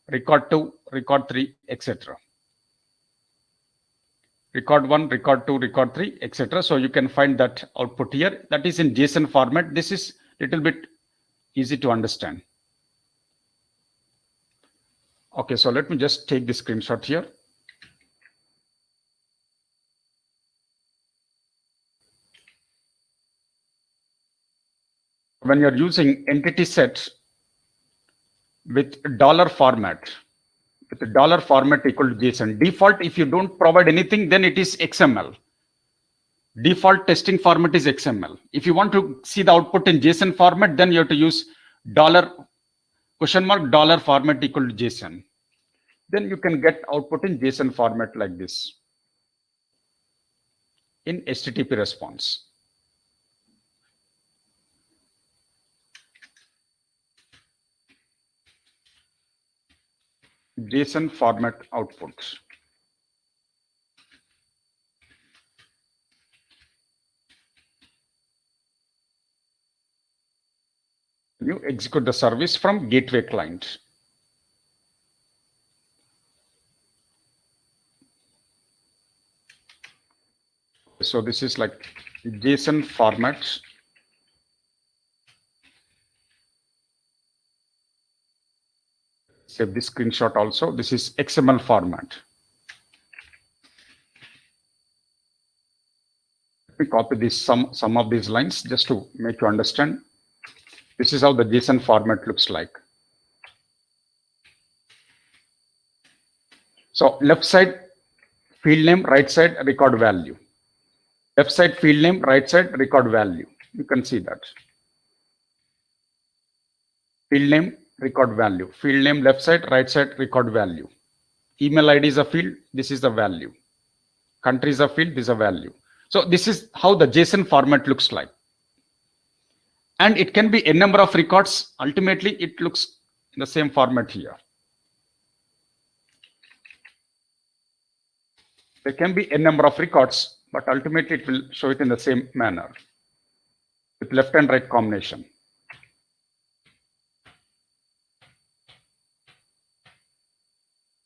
record 2, record 3, etc. Record 1, record 2, record 3, etc. So you can find that output here. That is in JSON format. This is a little bit easy to understand. Okay, so let me just take the screenshot here. When you're using entity set with $, format equal to JSON, default, if you don't provide anything, then it is XML. Default testing format is XML. If you want to see the output in JSON format, then you have to use $, format equal to JSON. Then you can get output in JSON format like this in HTTP response. JSON format output. You execute the service from gateway client. So this is like JSON format. Save this screenshot also. This is XML format. Let me copy this some of these lines just to make you understand. This is how the JSON format looks like. So left side field name, right side record value. Left side field name, right side record value. You can see that. Field name, record value. Field name, left side, right side, record value. Email ID is a field. This is the value. Country is a field. This is a value. So this is how the JSON format looks like. And it can be a number of records. Ultimately, it looks in the same format here. There can be a number of records, but ultimately it will show it in the same manner with left and right combination.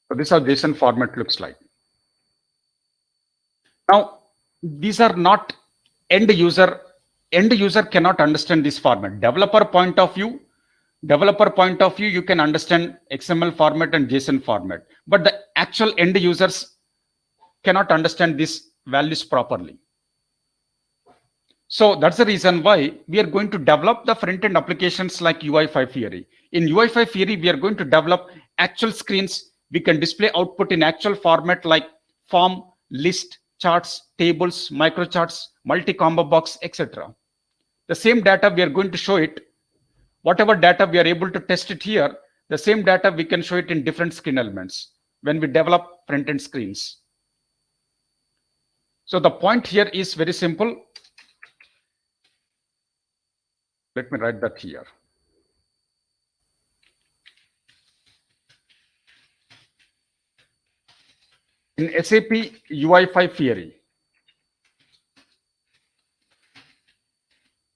So this is how JSON format looks like. Now, these are not end user. End user cannot understand this format. Developer point of view, you can understand XML format and JSON format. But the actual end users cannot understand these values properly. So that's the reason why we are going to develop the front-end applications like UI5 Fiori. In UI5 Fiori, we are going to develop actual screens. We can display output in actual format like form, list, charts, tables, microcharts, multi-combo box, etc. The same data we are going to show it whatever data we are able to test it here, the same data we can show it in different screen elements when we develop front-end screens. So the point here is very simple. Let me write that here. In SAP UI5 Fieri,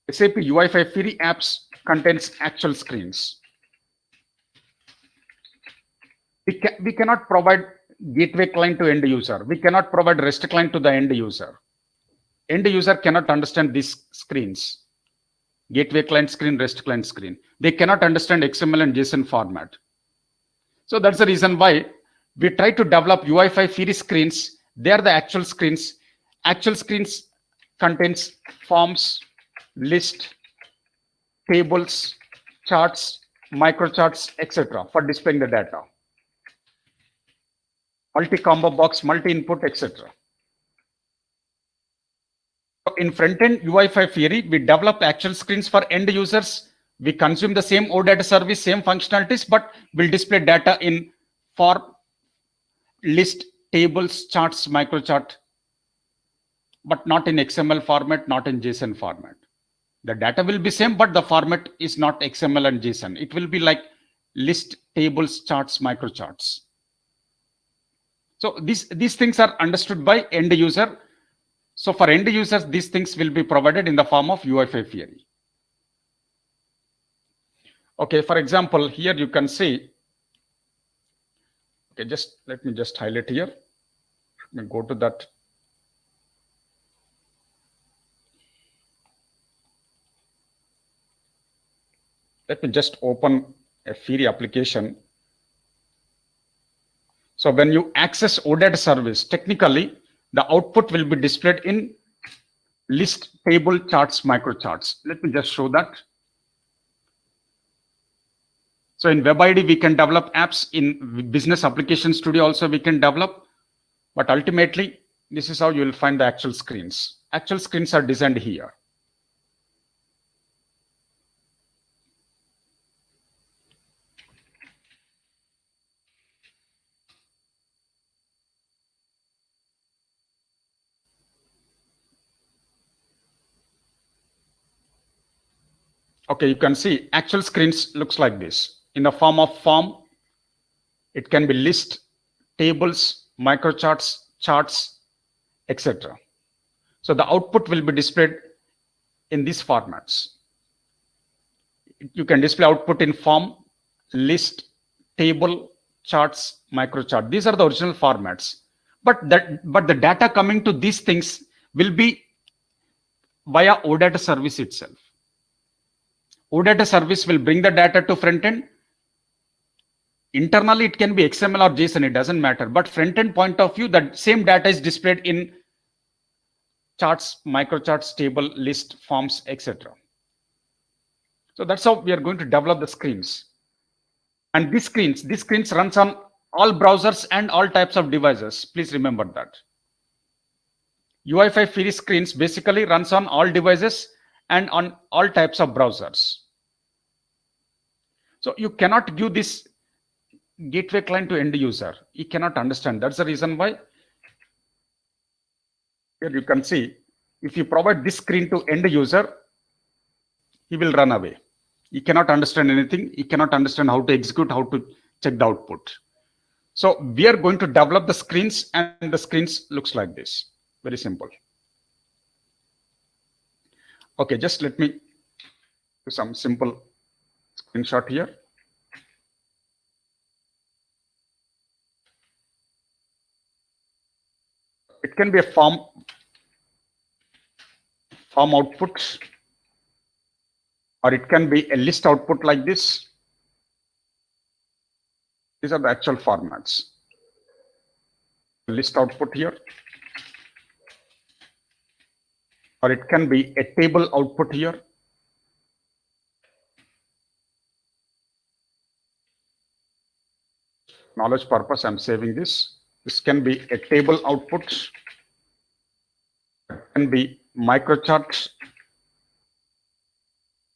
SAP UI5 Fieri apps contains actual screens. We cannot provide gateway client to end user. We cannot provide REST client to the end user. End user cannot understand these screens. Gateway client screen, REST client screen. They cannot understand XML and JSON format. So that's the reason why we try to develop UI5 Fieri screens. They are the actual screens. Actual screens contains forms, list, tables, charts, microcharts, etc. for displaying the data. Multi-combo box, multi-input, etc. In front-end UI5 Fieri, we develop actual screens for end users. We consume the same ODATA service, same functionalities, but we'll display data in form, list, tables, charts, microchart, but not in XML format, not in JSON format. The data will be same, but the format is not XML and JSON. It will be like list, tables, charts, microcharts. So these things are understood by end user. So for end users, these things will be provided in the form of UI5 Fieri. Okay, for example, here you can see, okay, let me highlight here. Let me go to that. Let me just open a Fieri application. So when you access ODATA service, technically, the output will be displayed in list, table, charts, microcharts. Let me just show that. So in WebID, we can develop apps. In Business Application Studio also we can develop. But ultimately, this is how you will find the actual screens. Actual screens are designed here. Okay, you can see actual screens looks like this. In the form of form, it can be list, tables, microcharts, charts, etc. So the output will be displayed in these formats. You can display output in form, list, table, charts, microchart. These are the original formats. But the data coming to these things will be via ODATA service itself. ODATA service will bring the data to front end. Internally, it can be XML or JSON, it doesn't matter. But front end point of view, that same data is displayed in charts, microcharts, table, list, forms, etc. So that's how we are going to develop the screens. And these screens runs on all browsers and all types of devices. Please remember that. UI5 Fieri screens basically runs on all devices and on all types of browsers. So you cannot give this gateway client to end user. He cannot understand. That's the reason why here you can see, if you provide this screen to end user, he will run away. He cannot understand anything. He cannot understand how to execute, how to check the output. So we are going to develop the screens, and the screens looks like this. Very simple. Okay, just let me do some simple screenshot here. It can be a form output, or it can be a list output like this. These are the actual formats. List output here, or it can be a table output here. Knowledge purpose, I'm saving this. This can be a table output. It can be microchart.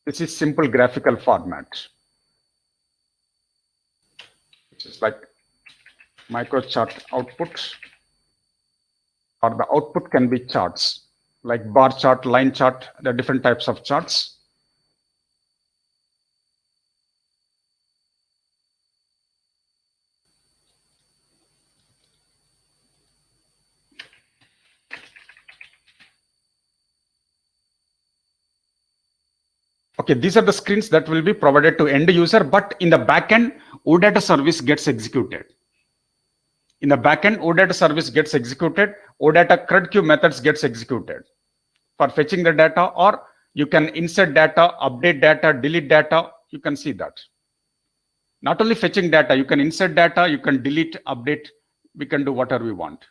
This is simple graphical format, which is like microchart output, or the output can be charts like bar chart, line chart. There are different types of charts. Okay, these are the screens that will be provided to end user, but in the backend, ODATA service gets executed. In the backend, ODATA service gets executed. ODATA CRUD queue methods gets executed for fetching the data, or you can insert data, update data, delete data. You can see that. Not only fetching data, you can insert data, you can delete, update. We can do whatever we want.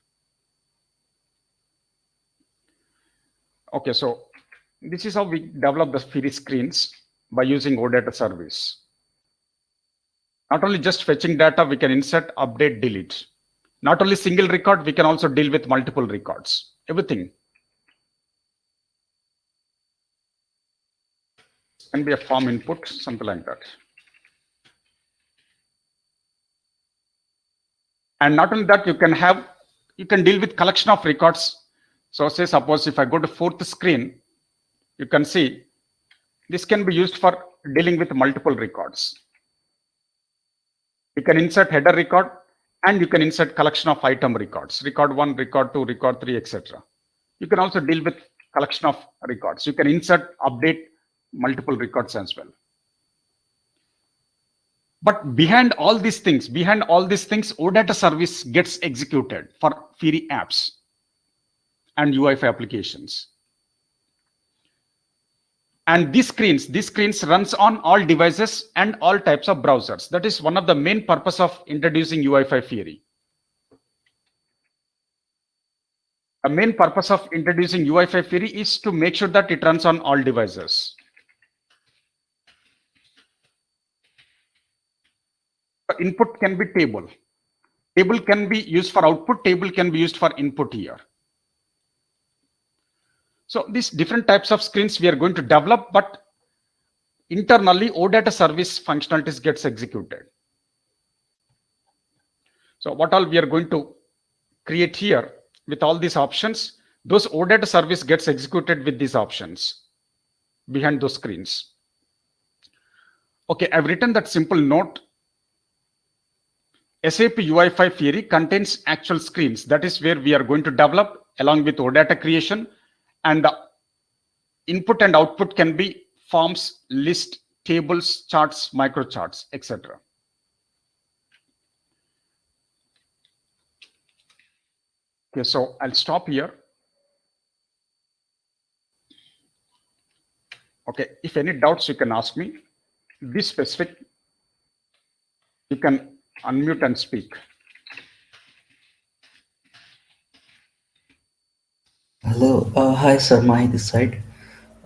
Okay, so this is how we develop the Fury screens by using ODATA service. Not only just fetching data, we can insert, update, delete. Not only single record, we can also deal with multiple records. Everything can be a form input, something like that. And not only that, you can deal with collection of records. So say suppose if I go to fourth screen, you can see this can be used for dealing with multiple records. You can insert header record, and you can insert collection of item records, record 1, record 2, record 3, etc. You can also deal with collection of records. You can insert, update multiple records as well. But behind all these things, ODATA service gets executed for Fury apps and UI5 applications. And these screens runs on all devices and all types of browsers. That is one of the main purpose of introducing UI5 Fury. The main purpose of introducing UI5 Fury is to make sure that it runs on all devices. Input can be table. Table can be used for output, table can be used for input here. So these different types of screens we are going to develop, but internally ODATA service functionalities gets executed. So what all we are going to create here with all these options, those ODATA service gets executed with these options behind those screens. Okay, I've written that simple note. SAP UI5 Fury contains actual screens. That is where we are going to develop along with ODATA creation, and the input and output can be forms, list, tables, charts, microcharts, etc. Okay, so I'll stop here. Okay, if any doubts, you can ask me. Be specific. You can unmute and speak. Hello, hi sir, Mahi this side.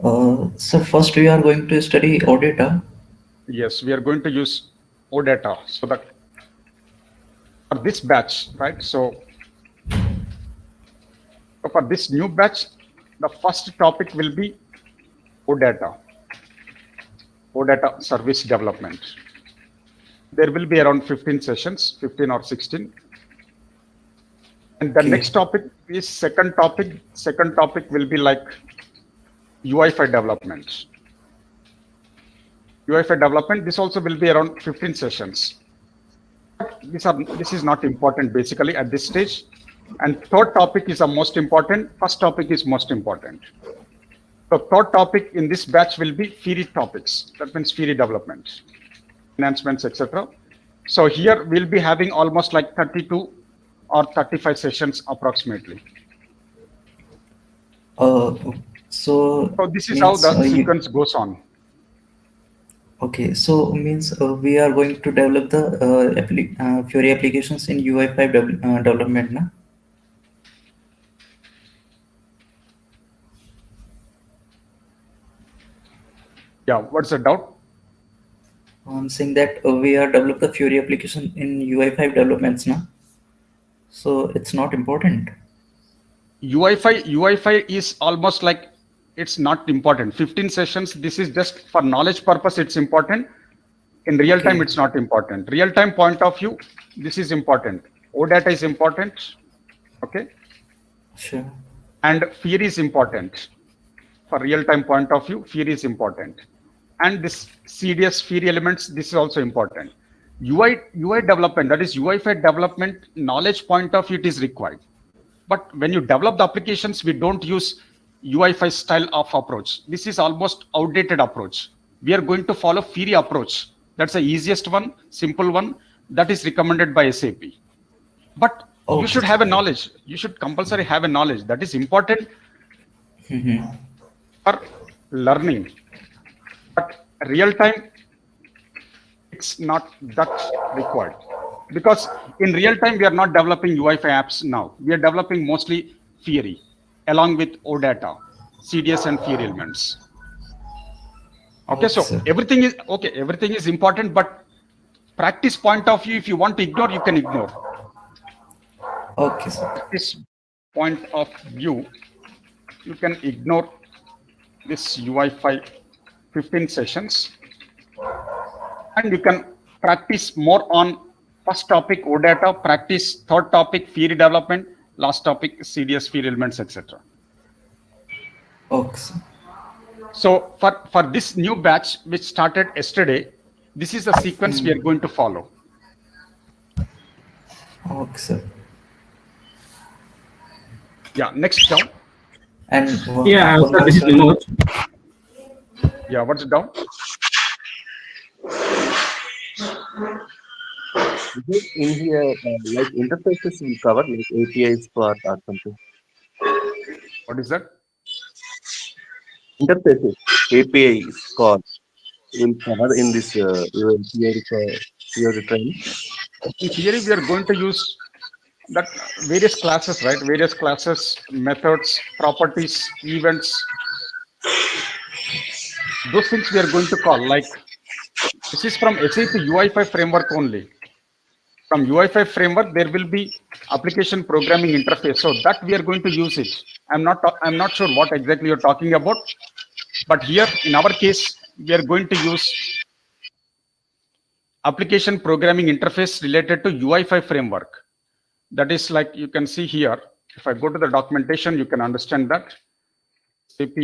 So first we are going to study ODATA. Yes, we are going to use ODATA. So that for this batch, right? So for this new batch, the first topic will be ODATA service development. There will be around 15 sessions, 15 or 16. And the next topic is second topic. Second topic will be like UI5 development. UI5 development, this also will be around 15 sessions. This is not important basically at this stage. And third topic is the most important. First topic is most important. The third topic in this batch will be Fury topics. That means Fury development, enhancements, etc. So here we'll be having almost like 32 or 35 sessions approximately. So this is how the sequence goes on. Okay, so means we are going to develop the Fury applications in UI5 development, na? Yeah, what's the doubt? I'm saying that we are develop the Fury application in UI5 developments, na? So it's not important. UI5 is almost like it's not important. 15 sessions, this is just for knowledge purpose, it's important. In real time, it's not important. Real time point of view, this is important. ODATA is important, okay? Sure. And fear is important. For real time point of view, fear is important. And this CDS fear elements, this is also important. UI development, that is UI5 development, knowledge point of view, it is required. But when you develop the applications, we don't use UI5 style of approach. This is almost outdated approach. We are going to follow Fiori approach. That's the easiest one, simple one, that is recommended by SAP. But you should have a knowledge. You should compulsory have a knowledge. That is important for learning. But real time, it's not that required. Because in real time, we are not developing UI5 apps now. We are developing mostly Fiori, along with ODATA, CDS and Fiori elements. Okay, so everything is important, but practice point of view, if you want to ignore, you can ignore. Okay, sir. Practice point of view, you can ignore this UI5 15 sessions, and you can practice more on first topic ODATA, practice third topic Fiori development, last topic CDS Fiori elements, etc. Okay, sir. So for this new batch which started yesterday, this is the sequence we are going to follow. Okay, sir. Yeah, next down. And Yeah, one sir, more, this is sir. Vinod. Yeah, what's down? In here, like interfaces will cover, like APIs part or something. What is that? Interfaces, APIs call will cover in this your training. In theory, we are going to use that various classes, right? Various classes, methods, properties, events. Those things we are going to call, like this is from SAP UI5 framework only. From UI5 framework, there will be application programming interface. So that we are going to use it. I'm not sure what exactly you're talking about, but here in our case, we are going to use application programming interface related to UI5 framework. That is like you can see here. If I go to the documentation, you can understand that. SAP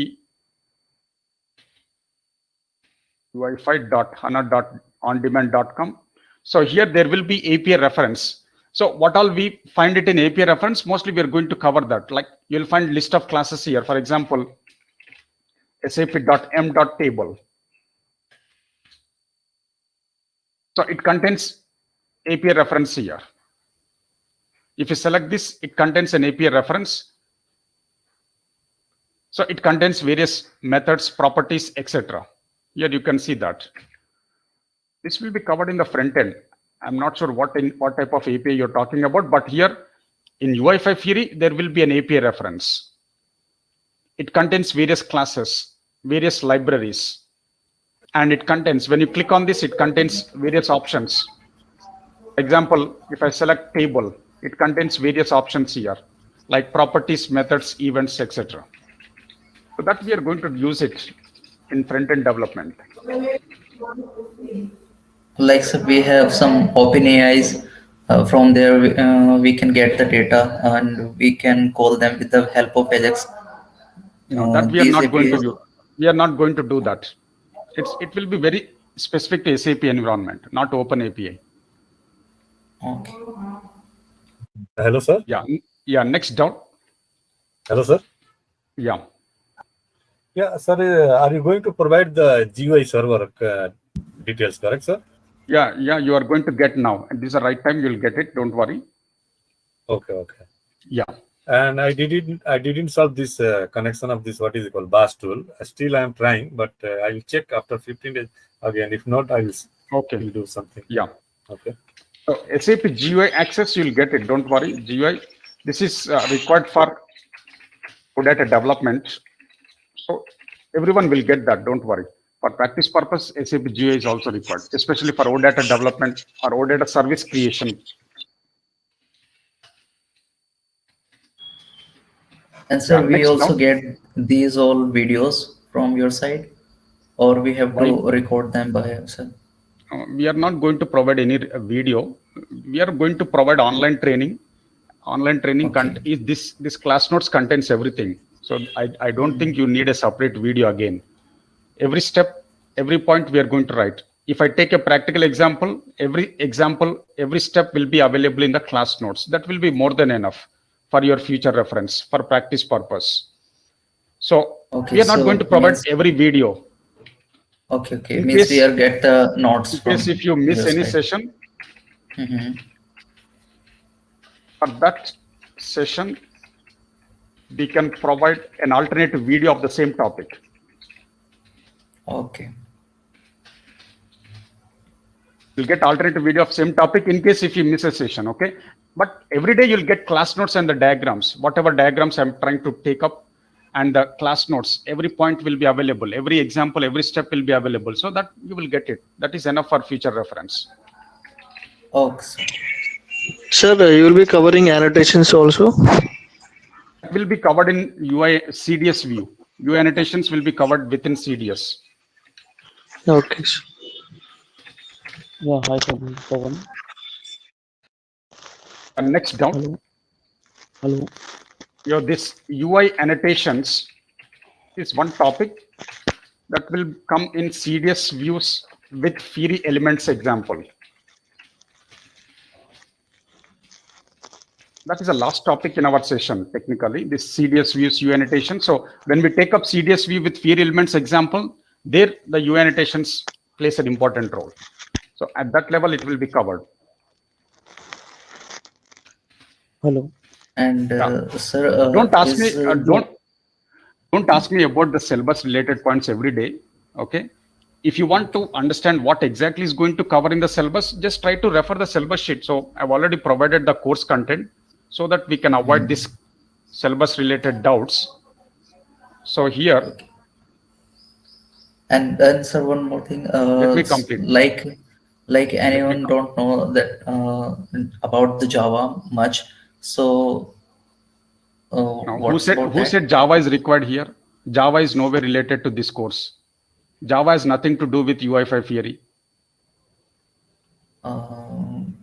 UI5.hana.ondemand.com. So here there will be API reference. So what all we find it in API reference, mostly we are going to cover that. Like you'll find list of classes here. For example, sap.m.table. So it contains API reference here. If you select this, it contains an API reference. So it contains various methods, properties, etc. Here you can see that. This will be covered in the front end. I'm not sure what type of API you're talking about, but here in UI5 Fiori, there will be an API reference. It contains various classes, various libraries, and it contains, when you click on this, it contains various options. Example, if I select table, it contains various options here, like properties, methods, events, etc. So that we are going to use it in front-end development. Like, so we have some open AIs. From there, we can get the data and we can call them with the help of Ajax. No, that we are These not going to APIs. do. We are not going to do that. It will be very specific to SAP environment, not open API. Okay. Hello, sir. Yeah. Next down. Hello, sir. Yeah. Yeah, sir. Are you going to provide the GUI server details, correct, sir? Yeah. You are going to get now. And this is the right time. You'll get it. Don't worry. Okay. Yeah. And I didn't solve this connection of this, what is it called, BAS tool. Still I am trying, but I will check after 15 days again. If not, I will do something. Yeah. Okay. So SAP GUI access, you'll get it. Don't worry. GUI. This is required for ODATA development. So everyone will get that. Don't worry. For practice purpose, SAP GUI is also required, especially for ODATA development or ODATA service creation. And sir, Yeah, we next also down. get these all videos from your side, or we have Why to record them by ourselves? we are not going to provide any video. We are going to provide online training. Online training Okay. is this class notes contains everything. So I don't think you need a separate video again. Every step, every point we are going to write. If I take a practical example, every step will be available in the class notes. That will be more than enough for your future reference, for practice purpose. So Okay. we are not going to So provide means every video. okay. In Means we case are get the notes in case from if you miss your any side. session, Mm-hmm. for that session, we can provide an alternative video of the same topic. Okay. You'll get alternative video of same topic in case if you miss a session, okay? But every day you'll get class notes and the diagrams, whatever diagrams I'm trying to take up, and the class notes, every point will be available, every example, every step will be available, so that you will get it. That is enough for future reference. Okay, sir. Sir, you will be covering annotations also? It will be covered in UI CDS view. UI annotations will be covered within CDS. Okay, sir. Yeah, hi, Pawan. And next down, Hello. Hello. you know, this UI annotations is one topic that will come in CDS views with Fiori elements example. That is the last topic in our session, technically, this CDS views UI annotation. So when we take up CDS view with Fiori elements example, there the UI annotations plays an important role. So at that level, it will be covered. Hello. And sir, Don't ask me. is Don't ask me about the syllabus related points every day. Okay. If you want to understand what exactly is going to cover in the syllabus, just try to refer the syllabus sheet. So I've already provided the course content so that we can avoid this syllabus related doubts. So here, and then sir, one more thing. let me complete. Like anyone don't know that about the Java much. So Now, what's about who that? said Java is required here? Java is nowhere related to this course. Java has nothing to do with UI5 theory. In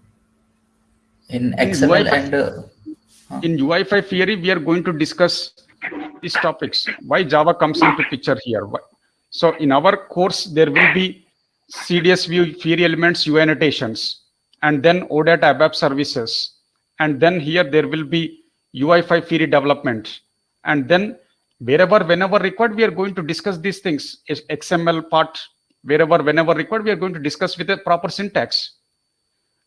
In XML UI5, and in UI5 theory, we are going to discuss these topics. Why Java comes into picture here? So in our course, there will be CDS view, theory elements, UI annotations, and then ODATA ABAP services. And then here there will be UI5 theory development. And then whenever required, we are going to discuss these things. XML part, whenever required, we are going to discuss with a proper syntax.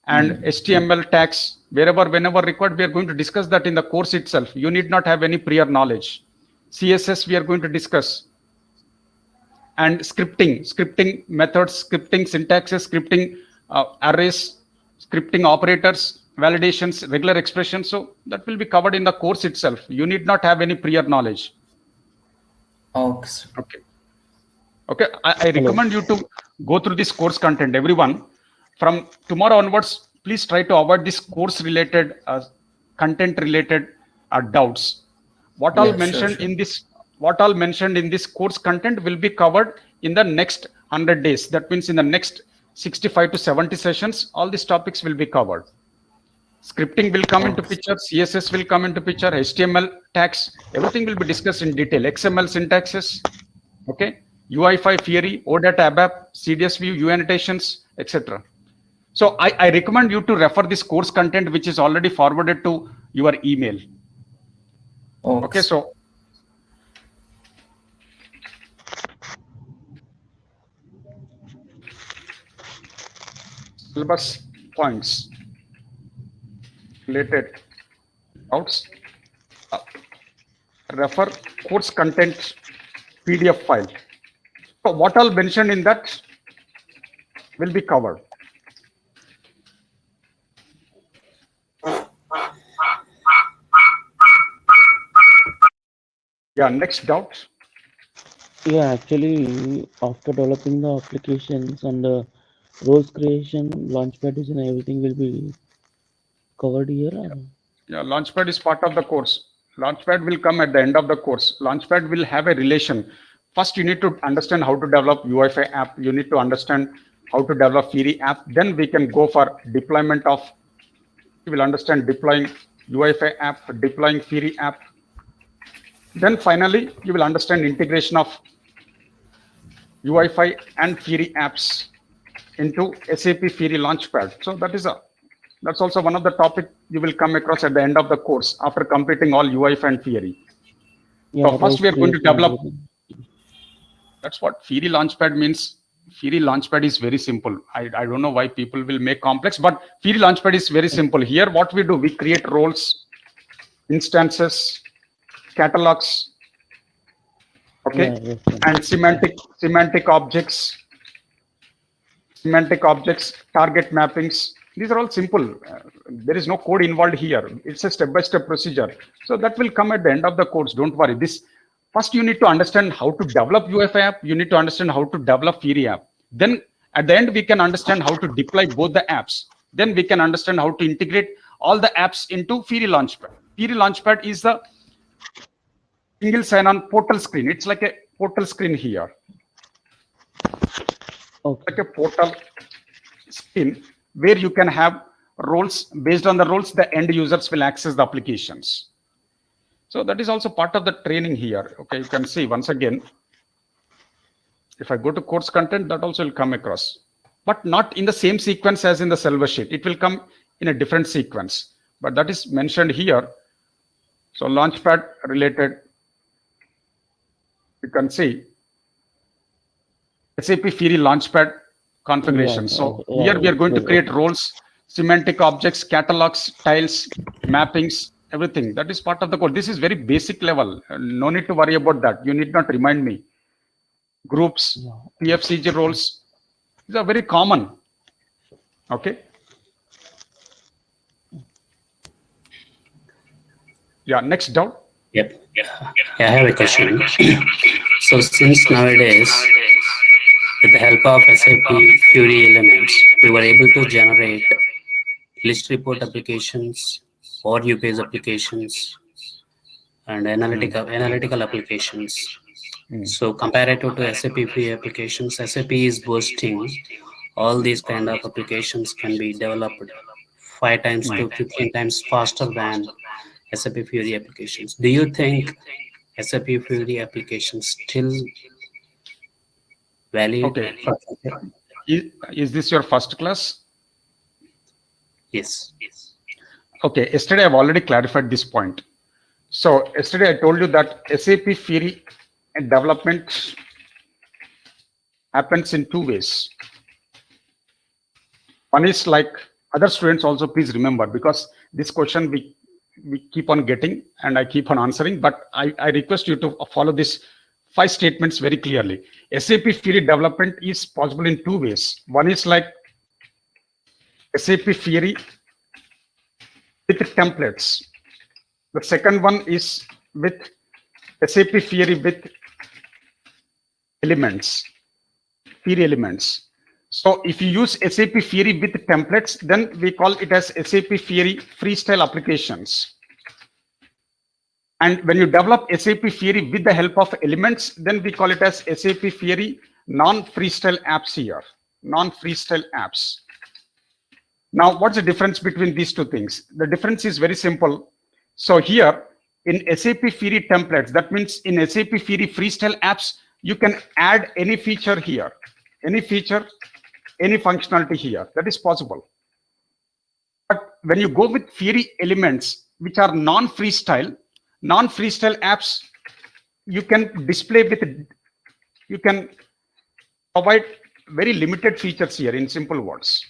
And HTML tags, whenever required, we are going to discuss that in the course itself. You need not have any prior knowledge. CSS, we are going to discuss. And scripting methods, scripting syntaxes, scripting arrays, scripting operators, validations, regular expressions. So that will be covered in the course itself. You need not have any prior knowledge. okay, sir. Okay. I recommend you to go through this course content. Everyone, from tomorrow onwards, please try to avoid this course related, content related doubts. What all mentioned in this, what all mentioned in this course content will be covered in the next 100 days. That means in the next 65 to 70 sessions, all these topics will be covered. Scripting will come into picture, CSS will come into picture, HTML tags, everything will be discussed in detail. XML syntaxes, okay, UI5 theory, ODATA ABAP, CDS view, UI annotations, etc. So I recommend you to refer this course content, which is already forwarded to your email. Okay, so syllabus points related doubts. Refer course content PDF file. So what all mentioned in that will be covered. Yeah, next doubt. Yeah, actually, after developing the applications and the roles creation, launchpad design, everything will be covered here. Yeah, Launchpad is part of the course. Launchpad will come at the end of the course. Launchpad will have a relation. First, you need to understand how to develop UI5 app. You need to understand how to develop Fiori app. Then we can go for deployment of, you will understand deploying UI5 app, deploying Fiori app. Then finally, you will understand integration of UI5 and Fiori apps into SAP Fiori Launchpad. So that's also one of the topic you will come across at the end of the course after completing all UI5 and Fiori. Yeah, So first roles we are going to creation, develop. everything. That's what Fiori Launchpad means. Fiori Launchpad is very simple. I don't know why people will make complex, but Fiori Launchpad is very simple. Here, what we do, we create roles, instances, catalogs, okay, Yeah, yes, sir. and semantic objects, target mappings. These are all simple. There is no code involved here. It's a step-by-step procedure. So that will come at the end of the course. Don't worry. First, you need to understand how to develop UFI app. You need to understand how to develop Fiori app. Then at the end, we can understand how to deploy both the apps. Then we can understand how to integrate all the apps into Fiori Launchpad. Fiori Launchpad is the single sign-on portal screen. It's like a portal screen here. Okay. Like a portal screen where you can have roles. Based on the roles, the end users will access the applications. So that is also part of the training here. Okay, you can see once again, if I go to course content, that also will come across, but not in the same sequence as in the syllabus sheet. It will come in a different sequence, but that is mentioned here. So Launchpad related, you can see SAP Fiori Launchpad configuration. So here we are going to create roles, semantic objects, catalogs, tiles, mappings, everything. That is part of the code. This is very basic level. No need to worry about that. You need not remind me. Groups, PFCG roles, these are very common. Okay. Yeah, next down. Yep. I have a question. So since nowadays, with the help of SAP Fiori elements, we were able to generate list report applications or UPage applications and analytical applications. So comparative to SAP Fiori applications, SAP is boasting all these kind of applications can be developed 5 times to 15 times faster than SAP Fiori applications. Do you think SAP Fiori applications still valid? Okay. Is this your first class? Yes. Okay. Yesterday, I've already clarified this point. So yesterday, I told you that SAP Fiori development happens in 2 ways. One is like other students also, please remember, because this question we keep on getting and I keep on answering, but I request you to follow this 5 statements very clearly. SAP Fiori development is possible in 2 ways. One is like SAP Fiori with templates. The second one is with SAP Fiori with elements, Fiori elements. So if you use SAP Fiori with templates, then we call it as SAP Fiori freestyle applications. And when you develop SAP Fiori with the help of elements, then we call it as SAP Fiori non-freestyle apps here, non-freestyle apps. Now, what's the difference between these 2 things? The difference is very simple. So here in SAP Fiori templates, that means in SAP Fiori freestyle apps, you can add any feature here, any feature, any functionality here. That is possible. But when you go with Fiori elements, which are non-freestyle apps, you can display with, you can provide very limited features here in simple words.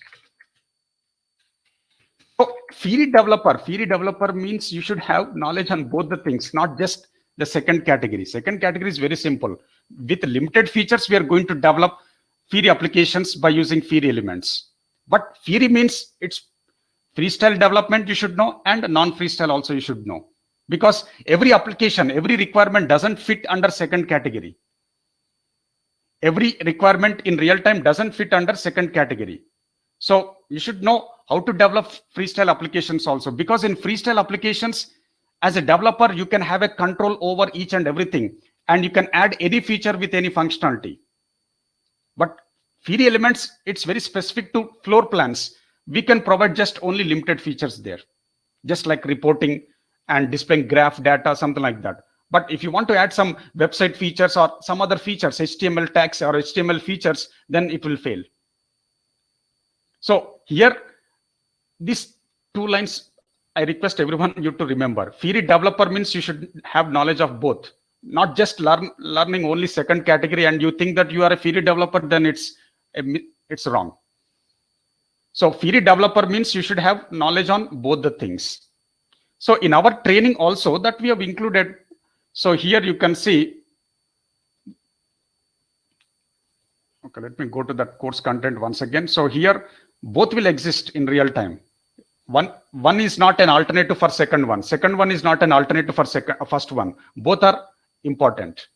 So Fiori developer means you should have knowledge on both the things, not just the second category. Second category is very simple. With limited features, we are going to develop Fiori applications by using Fiori elements. But Fiori means it's freestyle development you should know, and non-freestyle also you should know. Because every application, every requirement doesn't fit under second category. Every requirement in real time doesn't fit under second category. So you should know how to develop freestyle applications also, because in freestyle applications, As a developer, you can have a control over each and everything, and you can add any feature with any functionality. But Fiori elements, it's very specific to floor plans. We can provide just only limited features there, just like reporting and displaying graph data, something like that. But if you want to add some website features or some other features, HTML tags or HTML features, then it will fail. So here, these 2 lines, I request everyone you to remember. Fiori developer means you should have knowledge of both, not just learning only second category, and you think that you are a Fiori developer, then it's wrong. So Fiori developer means you should have knowledge on both the things. So in our training also that we have included, so here you can see, okay, let me go to that course content once again. So here both will exist in real time. One is not an alternative for second one. Second one is not an alternative for first one. Both are important.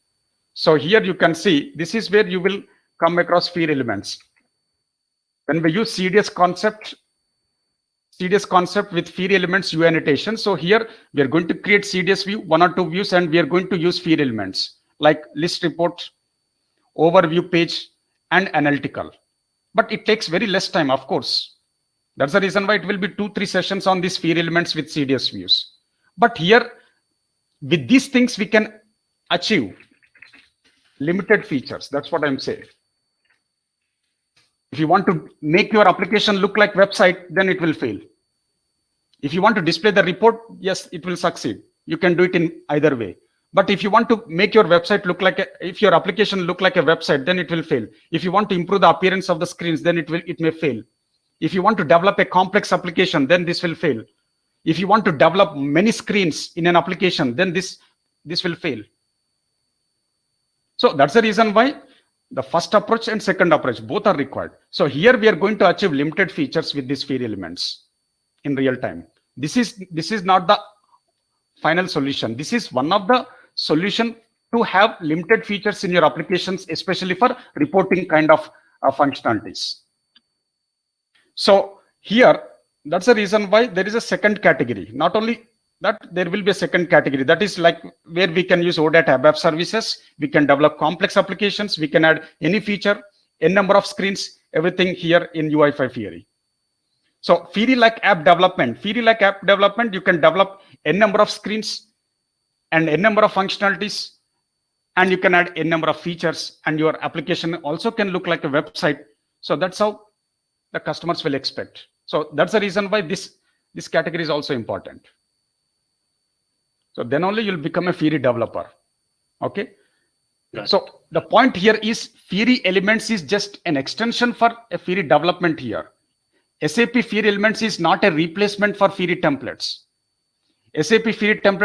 So here you can see, this is where you will come across Fiori elements. When we use CDS concept with Fiori elements UI annotation. So here we are going to create CDS view, 1 or 2 views, and we are going to use Fiori elements like list report, overview page, and analytical. But it takes very less time, of course. That's the reason why it will be 2-3 sessions on these Fiori elements with CDS views. But here, with these things, we can achieve limited features. That's what I'm saying. If you want to make your application look like website, then it will fail. If you want to display the report, yes, it will succeed. You can do it in either way. But if you want to make your website look like if your application look like a website, then it will fail. If you want to improve the appearance of the screens, then it may fail. If you want to develop a complex application, then this will fail. If you want to develop many screens in an application, then this will fail. So that's the reason why the first approach and second approach, both are required. So here we are going to achieve limited features with these Fiori elements in real time. This is not the final solution. This is one of the solution to have limited features in your applications, especially for reporting kind of functionalities. So here, that's the reason why there is a second category. Not only that, there will be a second category. That is like where we can use ODATA web services. We can develop complex applications. We can add any feature, n number of screens, everything here in UI5 Fiori. So Fiori-like app development. Fiori-like app development, you can develop n number of screens and n number of functionalities, and you can add n number of features, and your application also can look like a website. So that's how the customers will expect. So that's the reason why this category is also important. So then only you'll become a Fiori developer. Okay. Right. So the point here is Fiori elements is just an extension for a Fiori development here. SAP Fiori elements is not a replacement for Fiori templates. SAP Fiori templates